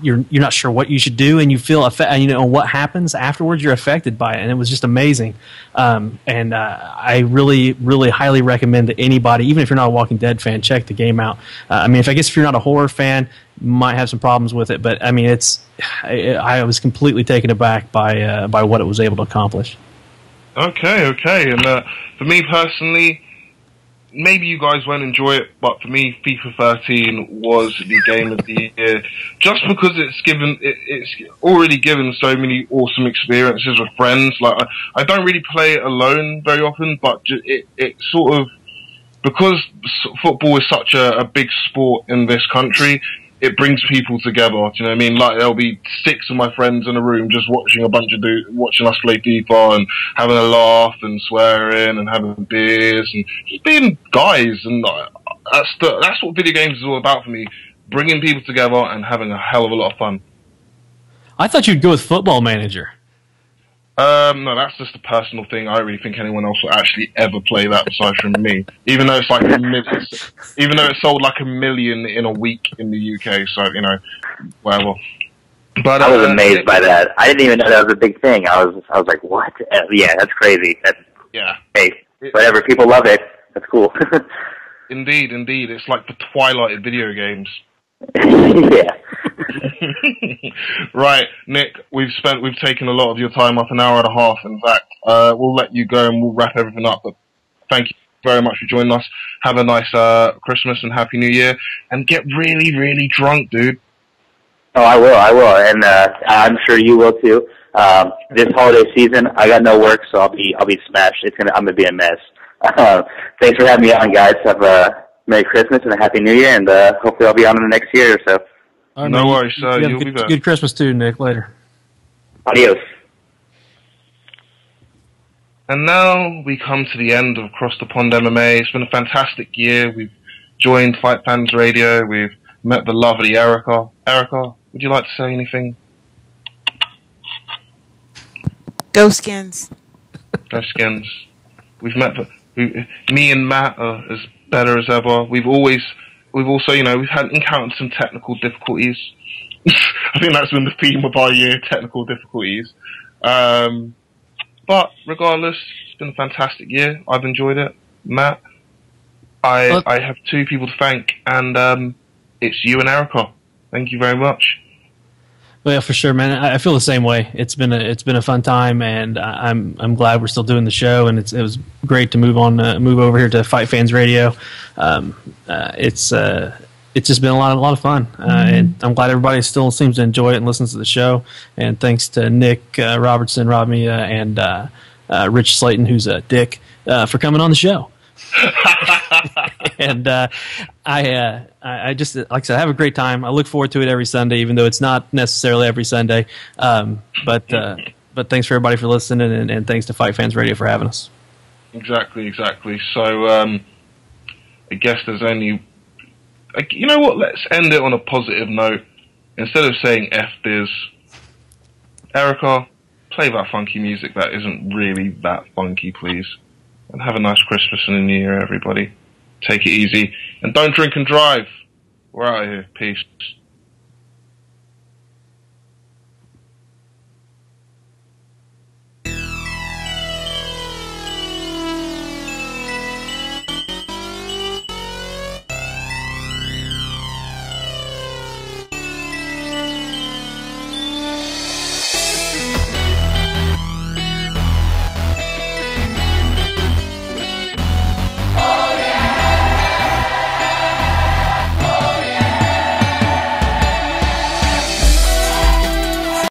you're not sure what you should do, and you feel you know what happens afterwards. You're affected by it, and it was just amazing. I really, really highly recommend that anybody, even if you're not a Walking Dead fan, check the game out. I mean, I guess if you're not a horror fan, you might have some problems with it, but I mean, I was completely taken aback by what it was able to accomplish. Okay, and for me personally, maybe you guys won't enjoy it, but for me, FIFA 13 was the game of the year, just because it's already given so many awesome experiences with friends. Like I don't really play it alone very often, but it sort of, because football is such a big sport in this country, it brings people together. Do you know what I mean? Like there'll be 6 of my friends in a room just watching watching us play FIFA and having a laugh and swearing and having beers and just being guys. And that's what video games is all about for me: bringing people together and having a hell of a lot of fun. I thought you'd go with Football Manager. No, that's just a personal thing. I don't really think anyone else will actually ever play that aside from me. Even though it's like even though it sold like 1 million in a week in the UK, so you know, whatever. But I was amazed by that. I didn't even know that was a big thing. I was like, what? Yeah, that's crazy. Yeah. Hey, whatever. People love it. That's cool. Indeed. It's like the twilight of video games. Yeah. Right, Nick, we've taken a lot of your time, up an hour and a half, in fact. We'll let you go and we'll wrap everything up, but thank you very much for joining us. Have a nice Christmas and Happy New Year, and get really, really drunk, dude. Oh, I will, and I'm sure you will too. This holiday season, I got no work, so I'll be smashed. I'm gonna be a mess. Thanks for having me on, guys. Have a Merry Christmas and a Happy New Year, and hopefully I'll be on in the next year or so. Right, no worries, you'll be back. Good Christmas too, Nick. Later. Adios. And now we come to the end of Across the Pond MMA. It's been a fantastic year. We've joined Fight Fans Radio. We've met the lovely Erica. Erica, would you like to say anything? Go Skins. Go Skins. We've met. Me and Matt are as better as ever. We've also, you know, we've encountered some technical difficulties. I think that's been the theme of our year: technical difficulties. But regardless, it's been a fantastic year. I've enjoyed it. Matt, I have 2 people to thank, and it's you and Erica. Thank you very much. Well, for sure, man. I feel the same way. It's been a fun time, and I'm glad we're still doing the show. And it was great to move over here to Fight Fans Radio. It's just been a lot of fun, and I'm glad everybody still seems to enjoy it and listens to the show. And thanks to Nick Robertson, Rob Mia, and Rich Slaton, who's a dick, for coming on the show. And I just, like I said, I have a great time. I look forward to it every Sunday, even though it's not necessarily every Sunday. But But thanks for everybody for listening, and thanks to Fight Fans Radio for having us. Exactly. So, I guess there's only... You know what? Let's end it on a positive note. Instead of saying F biz, Erica, play that funky music that isn't really that funky, please. And have a nice Christmas and a New Year, everybody. Take it easy. And don't drink and drive. We're out of here. Peace.